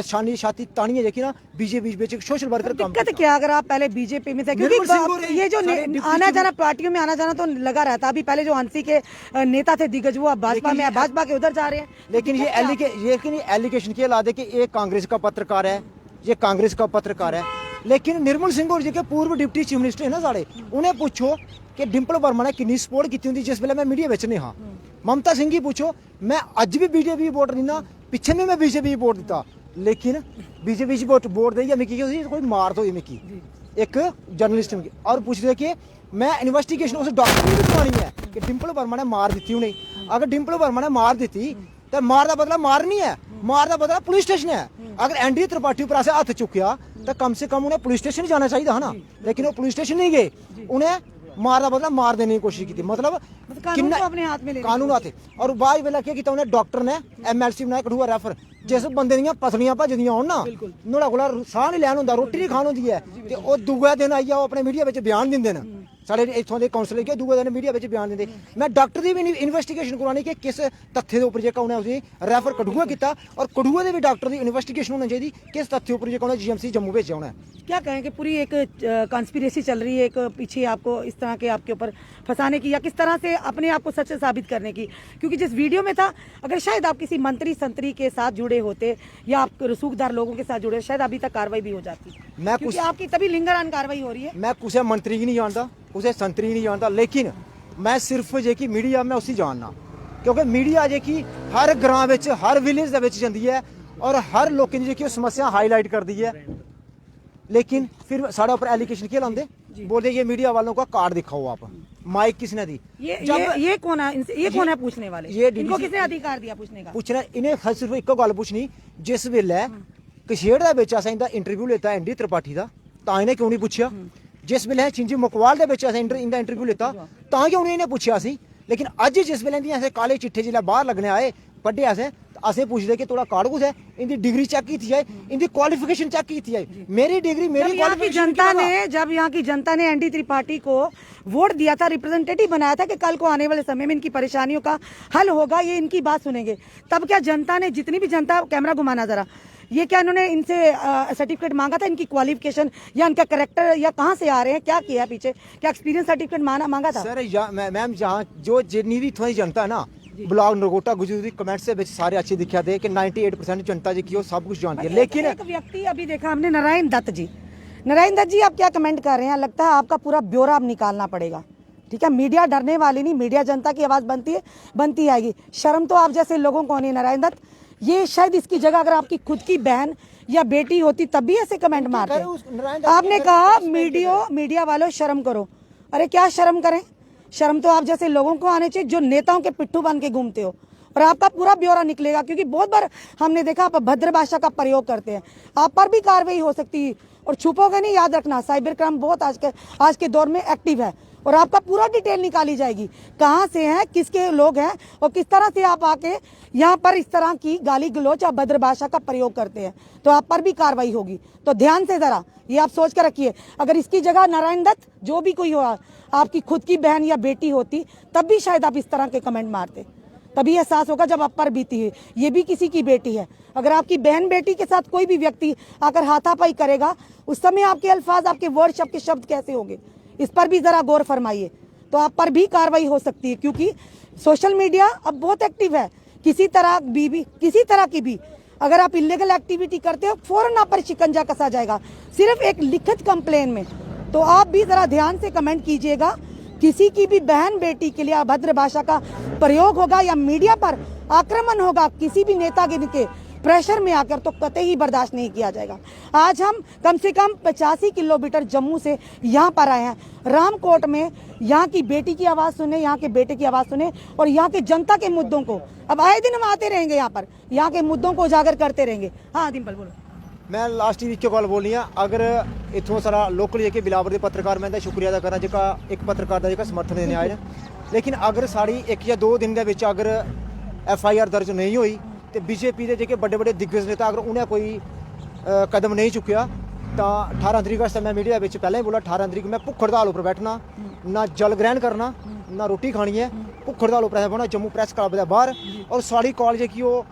[SPEAKER 8] शानी छाती तानिए जेह्की ना बीजेपी बिच सोशल वर्कर काम
[SPEAKER 1] दिक्कत क्या अगर आप पहले बीजेपी में थे, क्योंकि ये जो आना जाना पार्टियों में आना जाना तो लगा रहता। अभी पहले जो आंसी के नेता थे दिग्गज, वो अब भाजपा में, भाजपा के उधर जा रहे हैं।
[SPEAKER 8] लेकिन ये एलिगेशन के ला दे कि ये कांग्रेस का पत्रकार है, ये कांग्रेस का पत्रकार है। लेकिन निर्मल सिंह और जो पूर्व डिप्टी चीफ मिनिस्टर है ना साढ़े, उन्हें पूछो कि डिम्पल वर्मा ने कितनी सपोर्ट की होंगी जिस वेले मैं मीडिया में नहीं हाँ। ममता सिंह की पूछो, मैं अज भी बीजेपी वोट नहीं ना, पिछले भी मैं बीजेपी वोट दिता, लेकिन बीजेपी वोट देइयै मिकी कोई मार दो मिकी एक जर्नलिस्ट में और पूछ रहे कि मैं इन्वेस्टिगेशन उस डॉक्टर की करवानी है कि डिम्पल वर्मा ने मार दी उन्हें। अगर डिम्पल वर्मा ने मार दी तो मार का बदला मार नहीं है, मार का बदला पुलिस स्टेशन है। अगर एनडी त्रिपाठी पर ऐसे हथ चुकया तो कम से कम उन्हें पुलिस स्टेशन जाना चाहिए है ना, लेकिन वो पुलिस स्टेशन नहीं गए, उन्हें मार का बदला मार देने की कोशिश की। मतलब
[SPEAKER 1] कानून को अपने हाथ में ले,
[SPEAKER 8] कानून हाथ। और बाद वेला क्या किया उन्हें डॉक्टर ने MLC बनाया कठुआ रेफर, जिस बंदे दियां पसलियां भजदियां होन ना, नुहाड़े कोला साह नहीं लैन होंदा, रोटी नहीं खान होंदी है, ते ओह दूए दिन आइया ओह अपने मीडिया विच बयान दिंदे न। साढ़े इत्थों दे काउंसलर के दूए दिन मीडिया विच बयान दिंदे। मैं डॉक्टर दी भी इन्वेस्टिगेशन करवानी कि किस तथ्य दे उपर जेह्का उन्हें उसी रेफर कठुआ कीता, और कठुआ दे भी डॉक्टर दी इन्वेस्टिगेशन होनी चाहिए किस तथ्य उपर जेह्का उन्हें GMC जम्मू भेजा उन्हें।
[SPEAKER 1] क्या कहें कि पूरी एक कॉन्स्पिरेसी चल रही है, एक पीछे आपको इस तरह के आपके ऊपर फंसाने की, या किस तरह से अपने आप को सच साबित करने की। क्योंकि जिस वीडियो में था, अगर शायद आप किसी मंत्री संतरी के साथ जुड़े होते या आप रसूखदार लोगों के साथ जुड़े, शायद अभी तक कार्रवाई भी हो जाती।
[SPEAKER 8] मैं कुछ
[SPEAKER 1] आपकी तभी लिंगरान कार्रवाई हो रही है।
[SPEAKER 8] मैं कुछ मंत्री की नहीं जानता, कुछ संतरी नहीं जानता, लेकिन मैं सिर्फ जेकी मीडिया मैं उसी जानना, क्योंकि मीडिया जेकी हर ग्रां विच हर विलेज दे विच जांदी है और हर लोकें दी जेकी समस्या हाईलाइट करदी है। लेकिन फिर साढ़े ऊपर एलिगेशन क्या लांदे, बोलते ये मीडिया वालों का कार्ड दिखाओ आप, माइक किसने दी,
[SPEAKER 1] ये कौन है, ये कौन है पूछने वाले, इनको किसने अधिकार दिया पूछने का?
[SPEAKER 8] पूछना इन्हें सिर्फ एक गल पूछनी, जिस वेले कशेड़ दे विच असें इंदा इंटरव्यू लेता ND त्रिपाठी दा, तां इन्हें क्यों नहीं पूछया? जिस वेले छिंजी मुकवाल दे विच असें इंदा इंटरव्यू लेता, तां क्यों नहीं इन्हें पूछया सी? लेकिन अज जिस वेले इंदी असें काले चिट्ठे जिसलै बाहर लगने आए पढ़े असें पूछदे कि थोड़ा कार्ड कुछ है, इनकी डिग्री चेक की जाए, इनकी क्वालिफिकेशन चेक की जाए। मेरी डिग्री मेरी
[SPEAKER 1] जब यहाँ की जनता ने ND त्रिपाठी को वोट दिया था, रिप्रेजेंटेटिव बनाया था कि कल को आने वाले समय में इनकी परेशानियों का हल होगा, ये इनकी बात सुनेंगे, तब क्या जनता ने, जितनी भी जनता, कैमरा घुमाना जरा, ये क्या इन्होंने इनसे सर्टिफिकेट मांगा था, इनकी क्वालिफिकेशन या इनका कैरेक्टर या कहाँ से आ रहे हैं, क्या किया पीछे, क्या एक्सपीरियंस सर्टिफिकेट मांगा था?
[SPEAKER 8] सर मैम जहाँ जो जितनी भी थोड़ी जनता है ना, ब्लॉग नगोटा गुजरी कमेंट्स से सारे अच्छे दिखा थे कि 98% जनता जी की सब कुछ जानती है। लेकिन
[SPEAKER 1] एक व्यक्ति अभी देखा हमने, नारायण दत्त जी, आप क्या कमेंट कर रहे हैं? लगता है आपका पूरा ब्यौरा अब निकालना पड़ेगा। ठीक है, मीडिया डरने वाली नहीं, मीडिया जनता की आवाज बनती आएगी। शर्म तो आप जैसे लोगों को नहीं। नारायण दत्त, ये शायद इसकी जगह अगर आपकी खुद की बहन या बेटी होती तब भी ऐसे कमेंट मारते। आपने कहा मीडिया वालों शर्म करो। अरे क्या शर्म करें? शर्म तो आप जैसे लोगों को आने चाहिए जो नेताओं के पिट्ठू बन के घूमते हो, और आपका पूरा ब्यौरा निकलेगा। क्योंकि बहुत बार हमने देखा आप भद्र भाषा का प्रयोग करते हैं, आप पर भी कार्रवाई हो सकती है और छुपोगे नहीं। याद रखना, साइबर क्राइम बहुत आज के दौर में एक्टिव है और आपका पूरा डिटेल निकाली जाएगी, कहाँ से हैं, किसके लोग हैं और किस तरह से आप आके यहाँ पर इस तरह की गाली गलौज या भद्र भाषा का प्रयोग करते हैं, तो आप पर भी कार्रवाई होगी। तो ध्यान से जरा ये आप सोच कर रखिए। अगर इसकी जगह नारायण दत्त जो भी कोई हो, आपकी खुद की बहन या बेटी होती, तब भी शायद आप इस तरह के कमेंट मारते। तभी एहसास होगा जब आप पर बीती है। ये भी किसी की बेटी है। अगर आपकी बहन बेटी के साथ कोई भी व्यक्ति आकर हाथापाई करेगा, उस समय आपके अल्फाज, आपके वर्ड्स, आपके शब्द कैसे होंगे, इस पर भी जरा गौर फरमाइए। तो आप पर भी कार्रवाई हो सकती है, क्योंकि सोशल मीडिया अब बहुत एक्टिव है। किसी तरह की भी अगर आप इलीगल एक्टिविटी करते हो, फौरन आप पर शिकंजा कसा जाएगा, सिर्फ एक लिखित कंप्लेन में। तो आप भी जरा ध्यान से कमेंट कीजिएगा। किसी की भी बहन बेटी के लिए अभद्र भाषा का प्रयोग होगा या मीडिया पर आक्रमण होगा किसी भी नेतागिरी के प्रेशर में आकर, तो कतई बर्दाश्त नहीं किया जाएगा। आज हम कम से कम 85 किलोमीटर जम्मू से यहाँ पर आए हैं, रामकोट में यहाँ की बेटी की आवाज़ सुने, यहाँ के बेटे की आवाज़ सुने और यहाँ के जनता के मुद्दों को, अब आए दिन हम आते रहेंगे यहाँ पर, यहाँ के मुद्दों को उजागर करते रहेंगे। हाँ डिंपल बोलो।
[SPEAKER 8] मैं लास्ट वीक गल बोलनी है, अगर इतों सारा लोकल जेके बिलावर के पत्रकार, मैं शुक्रिया अदा करना जेका एक पत्रकार का जेका समर्थन देने आए। लेकिन अगर साड़ी 1 या 2 दिन के अगर FIR दर्ज नहीं हुई तो बीजेपी के जेके बड़े बड़े दिग्गज नेता अगर उन्हें कोई कदम नहीं चुकया तो 18 तरीक वास्ते मैं मीडिया में पहले ही बोला, 18 तरीक मैं भुख हड़ताल उपर बैठना, ना जल ग्रहण करना, ना रोटी खानी है, भुख हड़ताल उपर बैठना जम्मू प्रेस क्लब के बाहर। और साड़ी कॉल जेकी वो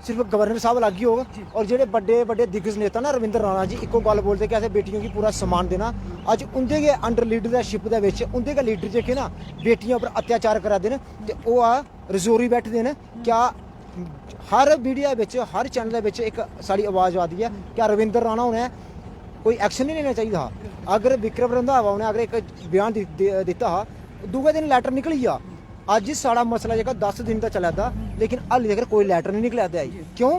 [SPEAKER 8] सिर्फ गवर्नर साहब अलग ही होगा और जेडे बड़े बड़े दिग्गज नेता ना रविंद्र राणा जी इको गल बोलते कि ऐसे बेटियों की पूरा सम्मान देना। अज उनके के अंडर लीडरशिप उनके लीडर जेके ना बेटियों पर अत्याचार करा देन ते वो रजोरी बैठते हैं। क्या हर मीडिया हर चैनल एक साड़ी आवाज़ आती है, क्या रविंद्र राणा उन्हें कोई एक्शन नहीं लेना चाहिए था? अगर विक्रम रंधावा उन्हें अगर एक बयान दिता हा, दूसरे दिन लैटर निकली आ। अज सारा मसला जेका 10 दिन तक चला था, लेकिन हाली तक कोई लैटर नहीं निकलिया था। क्यों?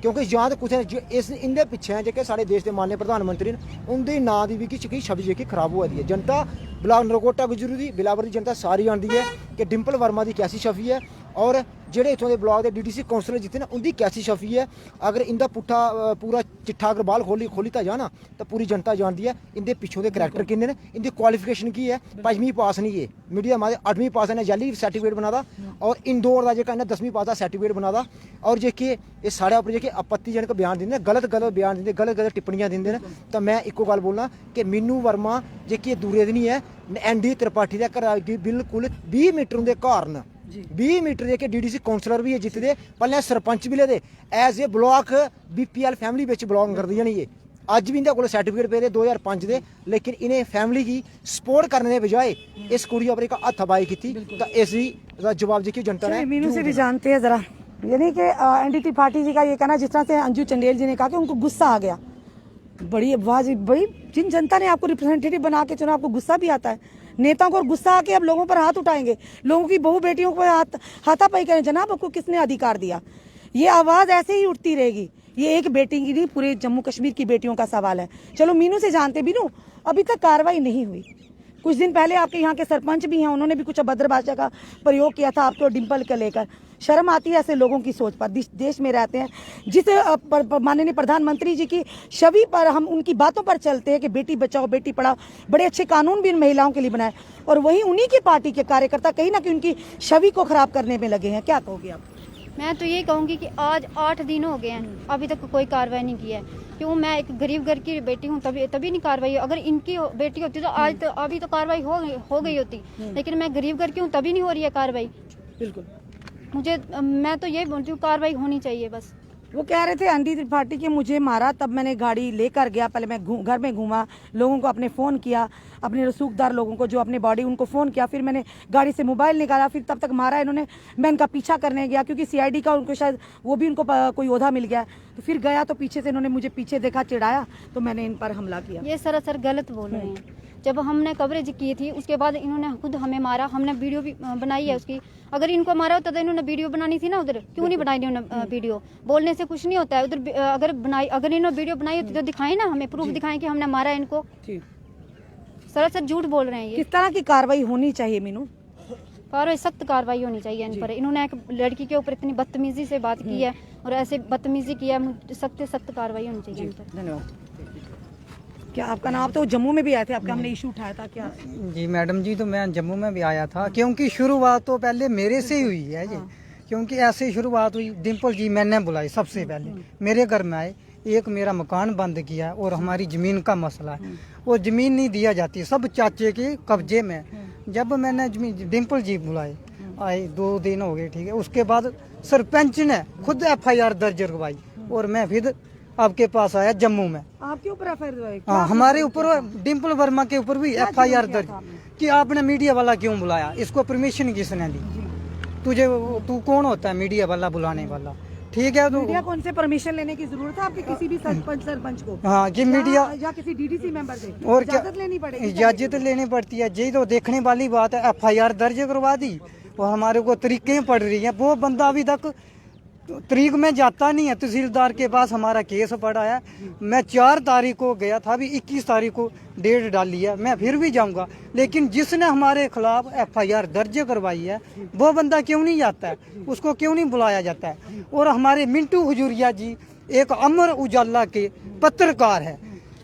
[SPEAKER 8] क्योंकि जां तो कुछ इस इंदे पिछे जेके साढ़े देश के माननीय प्रधानमंत्री न उनके नाँ की भी की छवि जेकी खराब हुआ दी है। जनता बिलावर नगरोटा गुजरू की बिलावर की जनता सारी जानती है कि डिंपल वर्मा की कैसी छवि है और जेडे इतों के ब्लॉक के DDC काउंसलर जितने ना उनकी कैसी छवि है। अगर इनका पुट्ठा पूरा चिट्ठा अगर बाल खोलीता जाना तो पूरी जनता जानती है इनके पिछों के करैक्टर किन्ने ने, इनकी क्वालिफिकेशन की है। 5वीं पास नहीं है, मीडिया मारे 8वीं पास इन्हें जाली सर्टिफिकेट बना दा और इंदौर का जेका इन्हें 10वीं पास का सर्टिफिकेट बना दा। और जेके ये साढ़े उपर जेके आपत्तिजनक बयान देंगे, गलत बयान देंगे, गलत टिप्पणियां देंगे। तो मैं इको गल बोलना कि मीनू वर्मा जेकी दूरे दी नहीं है, ND त्रिपाठी के घर बिल्कुल 20 मीटर उनके घर न 20 मीटर जेके DDC काउंसलर भी है जितने पहले सरपंच भी लेते as a block BPL family belong कर दी नहीं। अज भी इनके को सर्टिफिकेट पे 2005 के, लेकिन इन्हें फैमिली की सपोर्ट करने के बजाय इस कुड़ी पर एक हथापाई की। तो इसका जवाब जी जनता ने
[SPEAKER 1] मीनू से भी जानते हैं जरा, यानी कि ND त्रिपाठी जी का ये कहना, जिस तरह से अंजू चंडेल जी ने कहा कि उनको गुस्सा आ गया, बड़ी आवाज बड़ी, जिन जनता ने आपको रिप्रेजेंटेटिव बना के चुना, आपको गुस्सा भी आता है। नेताओं को गुस्सा आके अब लोगों पर हाथ उठाएंगे, लोगों की बहू बेटियों को हाथापाई करें। जनाब आपको किसने अधिकार दिया? ये आवाज ऐसे ही उठती रहेगी। ये एक बेटी की नहीं, पूरे जम्मू कश्मीर की बेटियों का सवाल है। चलो मीनू से जानते, मीनू अभी तक कार्रवाई नहीं हुई। कुछ दिन पहले आपके यहाँ के सरपंच भी हैं, उन्होंने भी कुछ अभद्र भाषा का प्रयोग किया था आपके और डिंपल को लेकर। शर्म आती है ऐसे लोगों की सोच पर? देश में रहते हैं, जिस माननीय प्रधानमंत्री जी की छवि पर हम उनकी बातों पर चलते हैं कि बेटी बचाओ बेटी पढ़ाओ, बड़े अच्छे कानून भी इन महिलाओं के लिए बनाए, और वहीं उन्हीं की पार्टी के कार्यकर्ता कहीं ना कहीं उनकी छवि को खराब करने में लगे हैं। क्या कहोगे आप?
[SPEAKER 9] मैं तो ये कहूँगी कि आज 8 दिन हो गए हैं, अभी तक कोई कार्रवाई नहीं की है। क्यों? मैं एक गरीब घर की बेटी हूँ, तभी नहीं कार्रवाई। अगर इनकी बेटी होती तो आज तो अभी तो कार्रवाई हो गई होती, लेकिन मैं गरीब घर की हूँ तभी नहीं हो रही है कार्रवाई।
[SPEAKER 1] बिल्कुल,
[SPEAKER 9] मैं तो यही बोलती हूँ कार्रवाई होनी चाहिए बस।
[SPEAKER 1] वो कह रहे थे ND त्रिपाठी के मुझे मारा, तब मैंने गाड़ी लेकर गया, पहले मैं घर में घूमा, लोगों को अपने फ़ोन किया, अपने रसूखदार लोगों को जो अपने बॉडी उनको फ़ोन किया, फिर मैंने गाड़ी से मोबाइल निकाला, फिर तब तक मारा इन्होंने। मैं इनका पीछा करने गया क्योंकि CID का उनको शायद वो भी उनको कोई ओहदा मिल गया, तो फिर गया तो पीछे से इन्होंने मुझे पीछे देखा, चिढ़ाया, तो मैंने इन पर हमला किया।
[SPEAKER 9] ये सरासर गलत बोल रहे हैं। जब हमने कवरेज की थी उसके बाद इन्होंने खुद हमें मारा, हमने वीडियो भी बनाई है उसकी। अगर इनको मारा होता तो इन्होंने वीडियो बनानी थी ना, उधर क्यों नहीं बनाई इन्होंने वीडियो? बोलने से कुछ नहीं होता है उधर। अगर इन्होंने वीडियो बनाई होती तो दिखाएं ना, हमें प्रूफ दिखाएं कि हमने मारा इनको। सरासर झूठ बोल रहे हैं ये।
[SPEAKER 1] किस तरह की कार्रवाई होनी चाहिए मीनू?
[SPEAKER 9] कार्रवाई, सख्त कार्रवाई होनी चाहिए इन पर। इन्होंने एक लड़की के ऊपर इतनी बदतमीजी से बात की है और ऐसे बदतमीजी की है, सख्त कार्रवाई होनी चाहिए इन पर।
[SPEAKER 1] धन्यवाद। क्या आपका नाम? तो जम्मू में भी आए थे आपका, हमने इशू उठाया था क्या?
[SPEAKER 2] जी मैडम जी, तो मैं जम्मू में भी आया था, क्योंकि शुरुआत तो पहले मेरे से ही हुई है जी। क्योंकि ऐसे ही शुरुआत हुई, डिंपल जी मैंने बुलाई सबसे पहले, मेरे घर में आए, एक मेरा मकान बंद किया और हमारी ज़मीन का मसला है, वो ज़मीन नहीं दिया जाती, सब चाचे के कब्जे में। जब मैंने डिंपल जी बुलाए, आई 2 दिन हो गए, ठीक है। उसके बाद सरपंच ने खुद FIR दर्ज करवाई और मैं फिर आपके पास आया जम्मू में।
[SPEAKER 1] आपके ऊपर FIR?
[SPEAKER 2] हाँ, हमारे ऊपर डिम्पल वर्मा के ऊपर भी FIR दर्ज कि आपने मीडिया वाला क्यों बुलाया, इसको परमिशन किसने दी, तू कौन होता है मीडिया वाला बुलाने वाला, ठीक है। तो
[SPEAKER 1] मीडिया कौन से परमिशन लेने की जरूरत है आपके किसी भी सरपंच को?
[SPEAKER 2] हाँ, कि मीडिया
[SPEAKER 1] या किसी DDC मेंबर से
[SPEAKER 2] और क्या
[SPEAKER 1] इजाजत लेनी पड़ेगी?
[SPEAKER 2] इजाजत लेनी पड़ती है, यही तो देखने वाली बात है। FIR दर्ज करवा दी और हमारे को तरीके पड़ रही हैं। वो बंदा अभी तक तरीक में जाता नहीं है, तहसीलदार के पास हमारा केस पड़ा है। मैं 4 तारीख को गया था, अभी 21 तारीख को डेट डाली है, मैं फिर भी जाऊंगा। लेकिन जिसने हमारे खिलाफ FIR दर्ज करवाई है वो बंदा क्यों नहीं जाता है, उसको क्यों नहीं बुलाया जाता है। और हमारे मिंटू हुजूरिया जी एक अमर उजाला के पत्रकार है,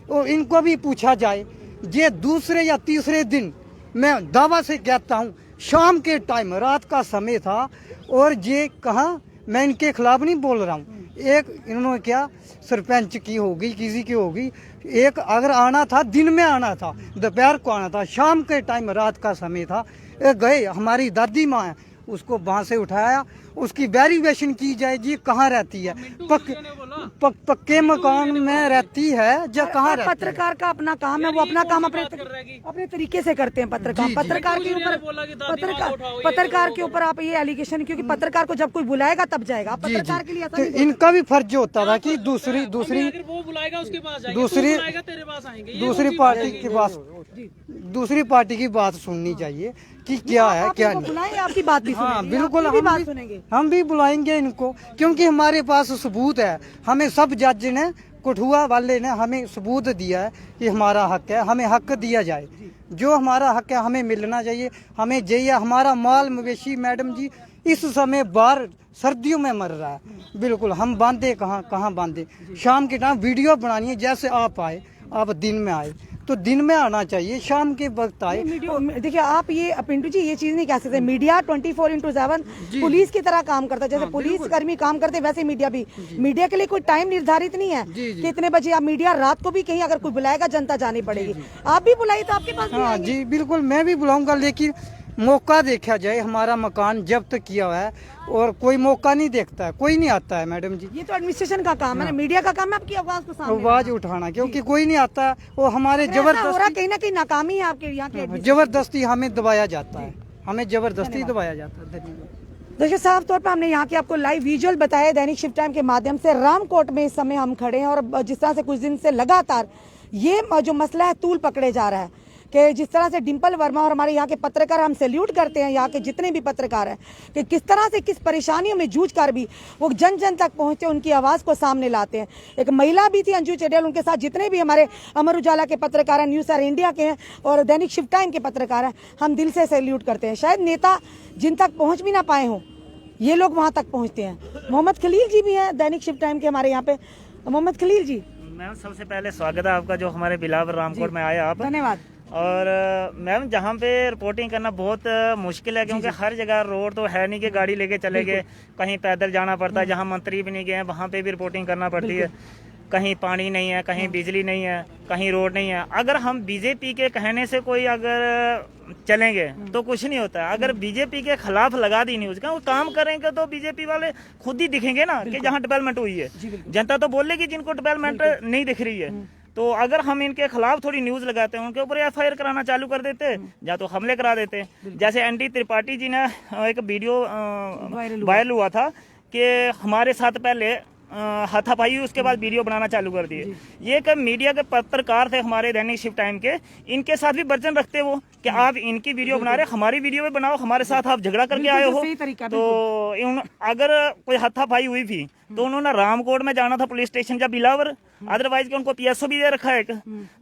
[SPEAKER 2] और इनको भी पूछा जाए। ये दूसरे या तीसरे दिन मैं दावा से कहता हूँ, शाम के टाइम, रात का समय था, और ये कहाँ, मैं इनके खिलाफ नहीं बोल रहा हूँ, एक इन्होंने क्या सरपंच की होगी, किसी की होगी, एक अगर आना था दिन में आना था, दोपहर को आना था, शाम के टाइम रात का समय था। एक गए, हमारी दादी माँ है, उसको वहाँ से उठाया, उसकी वेरिफिकेशन की जाए जी कहाँ रहती है, पक्के मकान में रहती है या कहाँ रहती है।
[SPEAKER 1] पत्रकार का अपना काम है, वो अपना काम अपने तरीके से करते हैं। पत्रकार के ऊपर आप ये एलिगेशन, क्योंकि पत्रकार को जब कोई बुलाएगा तब जाएगा, आप पत्रकार के लिए
[SPEAKER 2] तो इनका भी फर्ज होता था कि दूसरी पार्टी की बात सुननी चाहिए कि क्या है क्या नहीं।
[SPEAKER 1] बुलाएं, आपकी बात भी
[SPEAKER 2] हाँ
[SPEAKER 1] सुनेंगे,
[SPEAKER 2] बिल्कुल,
[SPEAKER 1] आपकी भी बात सुनेंगे।
[SPEAKER 2] हम भी बुलाएंगे इनको, क्योंकि हमारे पास सबूत है। हमें सब जज ने, कठुआ वाले ने हमें सबूत दिया है कि हमारा हक है, हमें हक दिया जाए। जो हमारा हक है हमें मिलना चाहिए, हमें चाहिए। हमारा माल मवेशी मैडम जी इस समय बाहर सर्दियों में मर रहा है। बिल्कुल, हम बांधे कहाँ बांधे। शाम के टाइम वीडियो बनानी है, जैसे आप आए, आप दिन में आए तो दिन में आना चाहिए, शाम के वक्त आए।
[SPEAKER 1] देखिए आप ये पिंटू जी ये चीज नहीं कह सकते, मीडिया 24/7 पुलिस की तरह काम करता है। जैसे पुलिस कर्मी काम करते वैसे मीडिया भी। मीडिया के लिए कोई टाइम निर्धारित नहीं है कि इतने बजे आप मीडिया, रात को भी कहीं अगर कोई बुलाएगा जनता जानी पड़ेगी। आप भी बुलाइए तो आपके पास।
[SPEAKER 2] हाँ जी बिल्कुल, मैं भी बुलाऊंगा, लेकिन मौका देखा जाए। हमारा मकान जब्त किया हुआ है और कोई मौका नहीं देखता है, कोई नहीं आता है मैडम जी।
[SPEAKER 1] ये तो एडमिनिस्ट्रेशन का काम है ना, मीडिया का काम है आपकी आवाज को सामने
[SPEAKER 2] आवाज उठाना, क्योंकि कोई नहीं आता है। वो हमारे जबरदस्ती,
[SPEAKER 1] कहीं ना कहीं नाकामी है आपके यहाँ के,
[SPEAKER 2] जबरदस्ती हमें दबाया जाता है, हमें जबरदस्ती दबाया जाता है। धन्यवाद।
[SPEAKER 1] देखिए साफ तौर पर हमने यहाँ के आपको लाइव विजुअल बताया दैनिक शिफ्ट टाइम के माध्यम से। रामकोट में इस समय हम खड़े हैं और जिस तरह से कुछ दिन से लगातार ये जो मसला है तूल पकड़े जा रहा है कि जिस तरह से डिम्पल वर्मा और हमारे यहाँ के पत्रकार, हम सैल्यूट करते हैं यहाँ के जितने भी पत्रकार हैं कि किस तरह से किस परेशानियों में जूझ कर भी वो जन जन तक पहुँचते, उनकी आवाज़ को सामने लाते हैं। एक महिला भी थी अंजू चेडियल, उनके साथ जितने भी हमारे अमर उजाला के पत्रकार हैं, न्यूज़ सर इंडिया के हैं और दैनिक शिफ्ट टाइम के पत्रकार हैं, हम दिल से सैल्यूट करते हैं। शायद नेता जिन तक पहुँच भी ना पाए हों, ये लोग वहाँ तक पहुँचते हैं। मोहम्मद खलील जी भी हैं दैनिक शिफ्ट टाइम के हमारे यहाँ पे। मोहम्मद खलील जी,
[SPEAKER 10] मैम सबसे पहले स्वागत है आपका, जो हमारे बिलावर रामकोट में आए आप।
[SPEAKER 1] धन्यवाद।
[SPEAKER 10] और मैम जहाँ पे रिपोर्टिंग करना बहुत मुश्किल है, क्योंकि हर जगह रोड तो है नहीं कि गाड़ी लेके चले गए, कहीं पैदल जाना पड़ता है। जहाँ मंत्री भी नहीं गए हैं वहाँ पे भी रिपोर्टिंग करना पड़ती है। कहीं पानी नहीं है, कहीं बिजली नहीं है, कहीं रोड नहीं है। अगर हम बीजेपी के कहने से कोई अगर चलेंगे तो कुछ नहीं होता है। अगर बीजेपी के खिलाफ लगा दी न्यूज का, वो काम करेंगे तो बीजेपी वाले खुद ही दिखेंगे ना कि जहाँ डेवलपमेंट हुई है। जनता तो बोलेगी जिनको डेवलपमेंट नहीं दिख रही है। तो अगर हम इनके खिलाफ थोड़ी न्यूज लगाते हैं, उनके ऊपर FIR कराना चालू कर देते, या तो हमले करा देते। जैसे ND त्रिपाठी जी ने एक वीडियो वायरल हुआ था कि हमारे साथ पहले हाथापाई, उसके बाद वीडियो बनाना चालू कर दिए। ये एक मीडिया के पत्रकार थे हमारे दैनिक शिफ्ट टाइम के, इनके साथ भी वर्जन रखते वो कि आप इनकी वीडियो बना रहे, हमारी वीडियो भी बनाओ, हमारे साथ आप झगड़ा करके आए हो। तो अगर कोई हाथापाई हुई थी तो उन्होंने रामकोट में जाना था पुलिस स्टेशन या बिलावर, अदरवाइज के उनको PSO भी दे रखा है एक।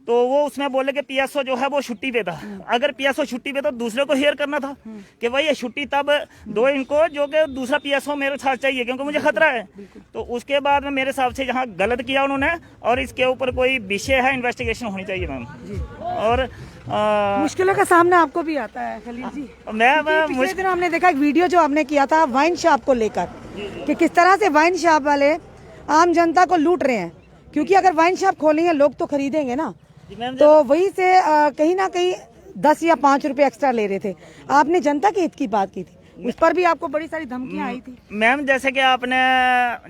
[SPEAKER 10] तो वो उसमें बोले कि PSO जो है वो छुट्टी पे था। अगर PSO छुट्टी पे तो दूसरे को हेयर करना था कि भाई ये छुट्टी तब दो इनको, जो कि दूसरा PSO मेरे साथ चाहिए क्योंकि मुझे खतरा है। तो उसके बाद में मेरे हिसाब से जहाँ गलत किया उन्होंने, और इसके ऊपर कोई विषय है, इन्वेस्टिगेशन होनी चाहिए मैम। और
[SPEAKER 1] मुश्किलों का सामना आपको भी आता है खलील जी।
[SPEAKER 10] पिछले
[SPEAKER 1] दिनों हमने देखा एक वीडियो जो आपने किया था वाइन शॉप को लेकर कि किस तरह से वाइन शॉप वाले आम जनता को लूट रहे हैं, क्योंकि अगर वाइन शॉप खोलेंगे लोग तो खरीदेंगे ना, तो वहीं से कहीं ना कहीं 10 या 5 रुपए एक्स्ट्रा ले रहे थे। आपने जनता के हित की बात की थी, उस पर भी आपको बड़ी सारी धमकियां आई थी।
[SPEAKER 10] मैम जैसे कि आपने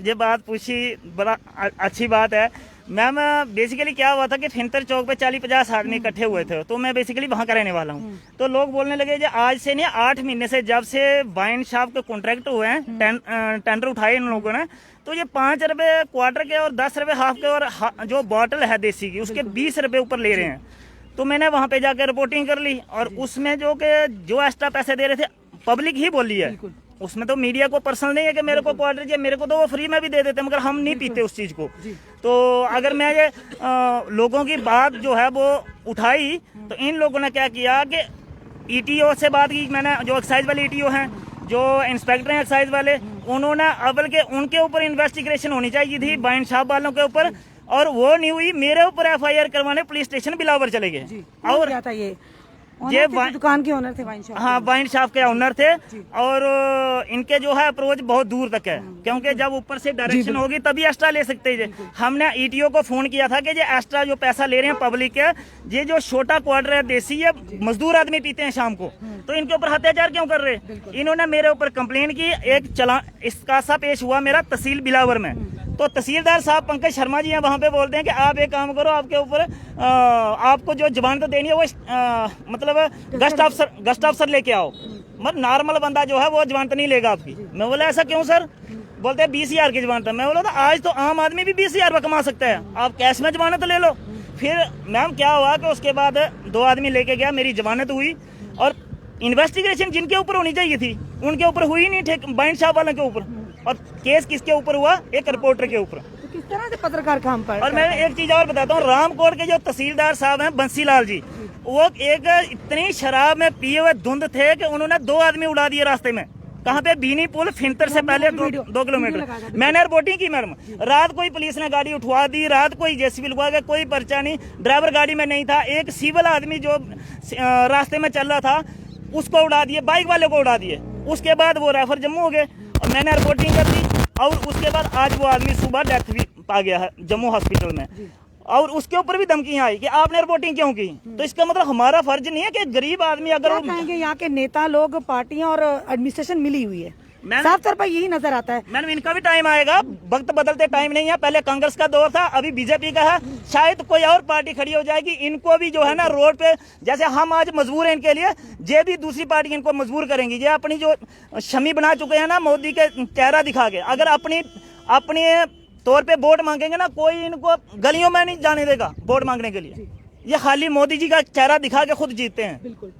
[SPEAKER 10] ये बात पूछी, बड़ा अच्छी बात है मैम। बेसिकली क्या हुआ था कि फिंतर चौक पे 40-50 आदमी इकट्ठे हुए थे, तो मैं बेसिकली वहाँ का रहने वाला हूँ। तो लोग बोलने लगे जो आज से नहीं 8 महीने से जब से वाइन शॉप के कॉन्ट्रैक्ट हुए हैं, टेंडर उठाए इन लोगों ने, तो ये 5 रुपए क्वार्टर के और 10 रुपए हाफ के और जो बॉटल है देसी की उसके 20 रुपए ऊपर ले रहे हैं। तो मैंने वहाँ पे जाकर रिपोर्टिंग कर ली और उसमें जो एक्स्ट्रा पैसे दे रहे थे पब्लिक ही बोली है, उसमें तो मीडिया को पर्सनल नहीं है कि मेरे को क्वार्टर चाहिए, मेरे को तो वो फ्री में भी दे देते, मगर हम नहीं पीते उस चीज़ को। तो अगर मैं ये लोगों की बात जो है वो उठाई तो इन लोगों ने क्या किया कि ईटीओ से बात की मैंने, जो एक्साइज वाले ईटीओ हैं, जो इंस्पेक्टर हैं एक्साइज वाले, उन्होंने अव्वल के उनके ऊपर इन्वेस्टिगेशन होनी चाहिए थी वाइन शॉप वालों के ऊपर, और वो नहीं हुई। मेरे ऊपर एफआईआर करवाने पुलिस स्टेशन बिलावर चले गए।
[SPEAKER 1] और क्या था ये दुकान के ओनर थे, वाइन शॉप?
[SPEAKER 10] हाँ, वाइन शॉप के ओनर थे। और इनके जो है अप्रोच बहुत दूर तक है, क्योंकि जब ऊपर से डायरेक्शन होगी तभी एक्स्ट्रा ले सकते हैं। हमने ईटीओ को फोन किया था कि ये एक्स्ट्रा जो पैसा ले रहे हैं पब्लिक के, ये जो छोटा क्वार्टर है देसी है, मजदूर आदमी पीते हैं शाम को, तो इनके ऊपर अत्याचार क्यों कर रहे? इन्होंने मेरे ऊपर कंप्लेन की। एक इसका सा पेश हुआ मेरा तहसील बिलावर में, तो तहसीलदार साहब पंकज शर्मा जी हैं, वहाँ पे बोलते हैं कि आप एक काम करो, आपके ऊपर आपको जो जमानत तो देनी है वो मतलब गस्ट अफसर लेके आओ, मतलब नॉर्मल बंदा जो है वो जमानत नहीं लेगा आपकी। मैं बोला ऐसा क्यों सर? बोलते हैं 20,000 की जमानत है। मैं बोला था आज तो आम आदमी भी 20,000 रुपये कमा सकता है, आप कैश में जमानत ले लो। फिर मैम क्या हुआ कि उसके बाद 2 आदमी लेके गया, मेरी जमानत हुई और इन्वेस्टिगेशन जिनके ऊपर होनी चाहिए थी उनके ऊपर हुई नहीं, वाइन शॉप वालों के ऊपर। और केस किसके ऊपर हुआ? एक रिपोर्टर के ऊपर।
[SPEAKER 1] तो किस तरह से पत्रकार काम पर?
[SPEAKER 10] और मैं एक चीज और बताता हूँ, रामकोट के जो तहसीलदार साहब हैं बंसीलाल जी, वो एक इतनी शराब में पिए हुए धुंध थे कि उन्होंने 2 आदमी उड़ा दिए रास्ते में। कहाँ पे? बीनी पुल फिंतर से पहले 2 किलोमीटर। मैंने रिपोर्टिंग की मैडम, रात कोई पुलिस ने गाड़ी उठवा दी, रात कोई जेसीबी लगवा गया, कोई पर्चा नहीं, ड्राइवर गाड़ी में नहीं था, एक सिविल आदमी जो रास्ते में चल रहा था उसको उड़ा दिए, बाइक वाले को उड़ा दिए। उसके बाद वो रेफर जम्मू हो गए और मैंने रिपोर्टिंग कर दी। और उसके बाद आज वो आदमी सुबह डेथ भी पा गया है जम्मू हॉस्पिटल में, और उसके ऊपर भी धमकियां आई कि आपने रिपोर्टिंग क्यों की। तो इसका मतलब हमारा फर्ज नहीं है कि गरीब आदमी अगर
[SPEAKER 1] क्या कहेंगे? यहाँ के नेता लोग, पार्टियां और एडमिनिस्ट्रेशन मिली हुई है, साफ तौर पर यही नजर आता है।
[SPEAKER 10] मैडम इनका भी टाइम आएगा, वक्त बदलते टाइम नहीं है। पहले कांग्रेस का दौर था, अभी बीजेपी का है, शायद कोई और पार्टी खड़ी हो जाएगी। इनको भी जो है ना रोड पे, जैसे हम आज मजबूर हैं इनके लिए, ये भी दूसरी पार्टी इनको मजबूर करेंगी। ये अपनी जो शमी बना चुके हैं ना मोदी के चेहरा दिखा के, अगर अपनी तौर पे वोट मांगेंगे ना, कोई इनको गलियों में नहीं जाने देगा वोट मांगने के लिए। ये खाली मोदी जी का चेहरा दिखा के खुद जीतते हैं।
[SPEAKER 1] बिल्कुल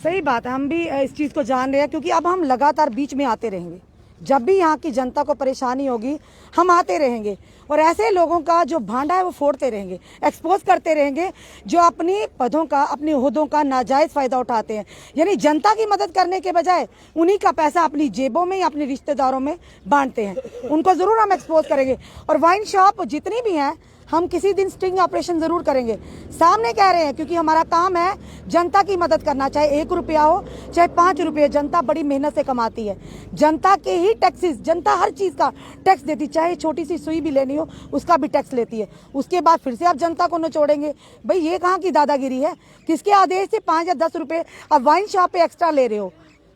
[SPEAKER 1] सही बात है, हम भी इस चीज़ को जान रहे हैं, क्योंकि अब हम लगातार बीच में आते रहेंगे। जब भी यहाँ की जनता को परेशानी होगी हम आते रहेंगे और ऐसे लोगों का जो भांडा है वो फोड़ते रहेंगे, एक्सपोज करते रहेंगे, जो अपनी पदों का, अपने ओहदों का नाजायज़ फ़ायदा उठाते हैं। यानी जनता की मदद करने के बजाय उन्हीं का पैसा अपनी जेबों में या अपने रिश्तेदारों में बांटते हैं। उनको ज़रूर हम एक्सपोज करेंगे। और वाइन शॉप जितनी भी हैं, हम किसी दिन स्टिंग ऑपरेशन जरूर करेंगे, सामने कह रहे हैं, क्योंकि हमारा काम है जनता की मदद करना। चाहे 1 रुपया हो, चाहे 5 रुपये, जनता बड़ी मेहनत से कमाती है। जनता के ही टैक्सेस, जनता हर चीज़ का टैक्स देती, चाहे छोटी सी सुई भी लेनी हो उसका भी टैक्स लेती है। उसके बाद फिर से आप जनता को नचोड़ेंगे। भाई ये कहाँ की दादागिरी है? किसके आदेश से 5 या 10 रुपये आप वाइन शॉप पे एक्स्ट्रा ले रहे हो?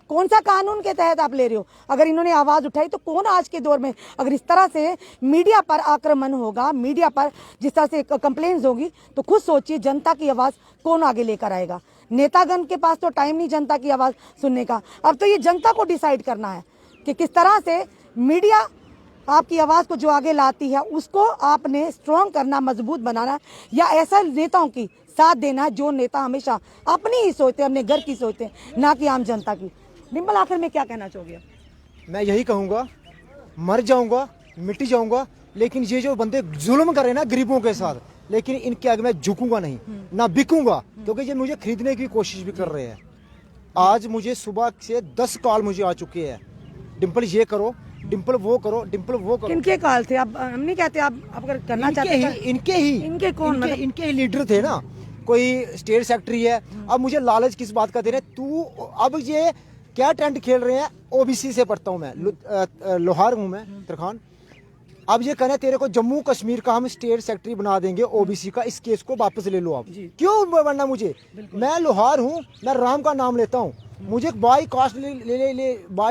[SPEAKER 1] कौन सा कानून के तहत आप ले रहे हो? अगर इन्होंने आवाज़ उठाई तो कौन आज के दौर में, अगर इस तरह से मीडिया पर आक्रमण होगा, मीडिया पर जिस तरह से कंप्लेंट्स होगी, तो खुद सोचिए जनता की आवाज़ कौन आगे लेकर आएगा। नेतागण के पास तो टाइम नहीं जनता की आवाज़ सुनने का। अब तो ये जनता को डिसाइड करना है कि किस तरह से मीडिया आपकी आवाज़ को जो आगे लाती है उसको आपने स्ट्रॉन्ग करना, मजबूत बनाना, या ऐसा नेताओं की साथ देना जो नेता हमेशा अपनी ही सोचते हैं, अपने घर की सोचते हैं, ना कि आम जनता की। डिम्पल, आखिर में क्या कहना चाहोगे?
[SPEAKER 8] मैं यही कहूँगा, मर जाऊँगा, मिट जाऊँगा, लेकिन ये जो बंदे जुल्म कर रहे हैं ना गरीबों के साथ, लेकिन इनके आगे मैं झुकूंगा नहीं, ना बिकूंगा, क्योंकि ये मुझे खरीदने की कोशिश भी कर रहे हैं। आज मुझे सुबह से 10 कॉल मुझे आ चुके हैं, डिम्पल ये करो, डिम्पल वो करो, डिम्पल वो करो।
[SPEAKER 1] किनके कॉल थे? अब हम नहीं कहते, आप अगर करना चाहते हैं।
[SPEAKER 8] इनके
[SPEAKER 1] कौन?
[SPEAKER 8] इनके लीडर थे ना, कोई स्टेट सेक्रेटरी है। अब मुझे लालच किस बात का दे रहे? तू अब ये क्या ट्रेंड खेल रहे हैं? ओबीसी से पढ़ता हूँ मैं, लोहार हूँ मैं, तरखान। अब ये कहना तेरे को जम्मू कश्मीर का हम स्टेट सेक्रेटरी बना देंगे ओबीसी का, इस केस को वापस ले लो आप। क्यों बनना मुझे? मैं लोहार हूँ, मैं राम का नाम लेता हूँ, मुझे बाई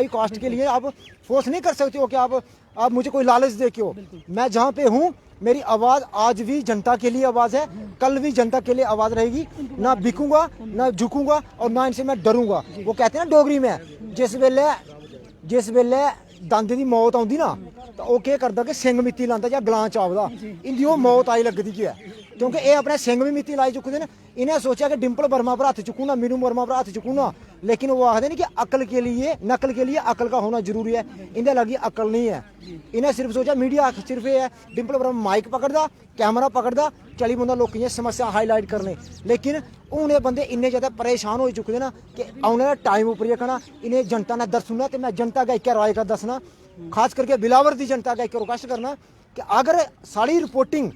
[SPEAKER 8] कास्ट के लिए आप फोर्स नहीं कर सकते हो कि आप मुझे कोई लालच दे के हो। मैं जहाँ पे हूँ मेरी आवाज़ आज भी जनता के लिए आवाज़ है, कल भी जनता के लिए आवाज़ रहेगी। ना बिकूंगा, ना झुकूंगा और ना इनसे मैं डरूंगा। वो कहते हैं ना डोगरी में, जिस वेले दंद दी मौत आउंदी ना तो वो क्या करदा कि सिंग मित्ती लांदा या गलां चावदा, इंदी वो मौत आई लगदी है क्योंकि ये अपने सिंग भी मित्ती लाई चुके हैं। इन्हें सोचा कि डिंपल वर्मा पर हथ चुकू ना, मीनू वर्मा पर हथ चुकू ना, लेकिन वो आखते नहीं कि अकल के लिए, नकल के लिए अकल का होना जरूरी है। इन्हें लगी अकल नहीं है, इन्हें सिर्फ सोचा मीडिया सिर्फ ये है डिंपल वर्मा माइक पकड़दा, कैमरा पकड़दा, चली बंदा लोगों की समस्या हाईलाइट करने। लेकिन उन्हें बंदे इन्ने ज़्यादा परेशान हो चुके हैं ना कि आने वाला टाइम उपर ये कहना इन्हें जनता ने दसना, तो मैं जनता का एक राय का दसना, खास करके बिलावर की जनता का एक रिक्वेस्ट करना कि अगर सारी रिपोर्टिंग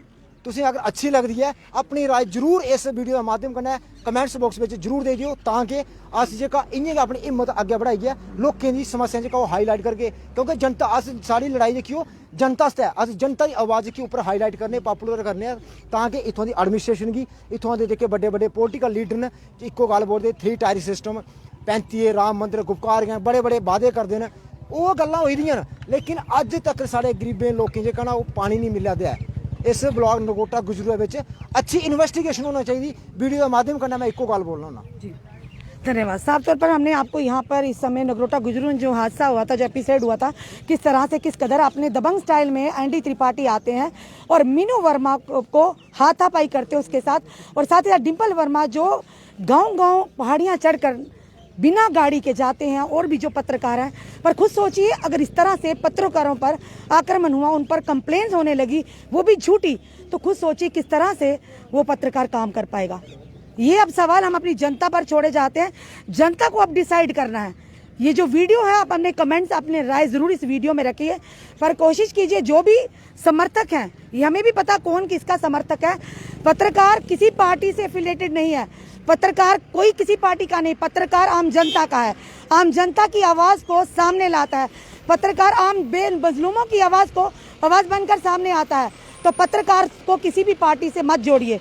[SPEAKER 8] तुसें अगर अच्छी लगती है अपनी राय जरूर इस वीडियो का माध्यम कन्नै कमेंट्स बॉक्स में जरूर दे दियो, ताकि अस जेह्का इ'यां गै अपनी हिम्मत अग्गें बढ़ाइयै लोकें दी समस्या जेह्का ओह् हाईलाइट करगे। क्योंकि जनता अस सारी लड़ाई जेह्की जनता आस्तै, अस जनता दी आवाज़ जेह्की उप्पर हाईलाइट करने, पॉपुलर करने, ताकि इत्थुआं दी एडमिनिस्ट्रेशन गी, इत्थुआं दे जेह्के बड्डे बड्डे पोलिटिकल लीडर न इक्को गल्ल बोलदे 3 टायर सिस्टम, 35 राम मंदिर, गुपकार गए बड़े बड़े वादे करदे न, ओह् गल्लां होई दियां न, लेकिन अज्ज तक साढ़े गरीबें लोकें जेह्का ना ओह् पानी नहीं मिला दिया है। इस ब्लॉक नगोटा गुजरू विच अच्छी इन्वेस्टिगेशन होना चाहिए। वीडियो के माध्यम करना मैं इक्को गल बोलना होना।
[SPEAKER 1] जी धन्यवाद। साफ तौर पर हमने आपको यहाँ पर इस समय नगरोटा गुजरू में जो हादसा हुआ था, जो एपिसोड हुआ था, किस तरह से किस कदर अपने दबंग स्टाइल में एनडी त्रिपाठी आते हैं और मीनू वर्मा को हाथापाई करते हैं उसके साथ, और साथ ही साथ डिंपल वर्मा जो गांव-गांव पहाड़ियाँ चढ़कर बिना गाड़ी के जाते हैं, और भी जो पत्रकार हैं। पर खुद सोचिए अगर इस तरह से पत्रकारों पर आक्रमण हुआ, उन पर कंप्लेंट्स होने लगी, वो भी झूठी, तो खुद सोचिए किस तरह से वो पत्रकार काम कर पाएगा। ये अब सवाल हम अपनी जनता पर छोड़े जाते हैं, जनता को अब डिसाइड करना है। ये जो वीडियो है आप अपने कमेंट्स, अपने राय जरूर इस वीडियो में रखिए, पर कोशिश कीजिए जो भी समर्थक हैं, ये हमें भी पता कौन किसका समर्थक है। पत्रकार किसी पार्टी से एफिलेटेड नहीं है, पत्रकार कोई किसी पार्टी का नहीं, पत्रकार आम जनता का है, आम जनता की आवाज़ को सामने लाता है, पत्रकार आम बेमजलूमों की आवाज़ को आवाज़ बनकर सामने आता है। तो पत्रकार को किसी भी पार्टी से मत जोड़िए।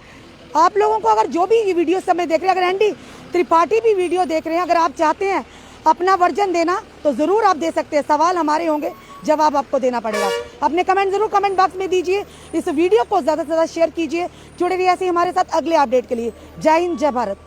[SPEAKER 1] आप लोगों को अगर जो भी ये वीडियो समय देख रहे हैं, अगर एनडी त्रिपाठी भी वीडियो देख रहे हैं, अगर आप चाहते हैं अपना वर्जन देना तो ज़रूर आप दे सकते हैं। सवाल हमारे होंगे, जवाब आपको देना पड़ेगा। अपने कमेंट जरूर कमेंट बॉक्स में दीजिए, इस वीडियो को ज़्यादा से ज़्यादा शेयर कीजिए। जुड़े रहिए ऐसे ही हमारे साथ अगले अपडेट के लिए। जय हिंद, जय भारत।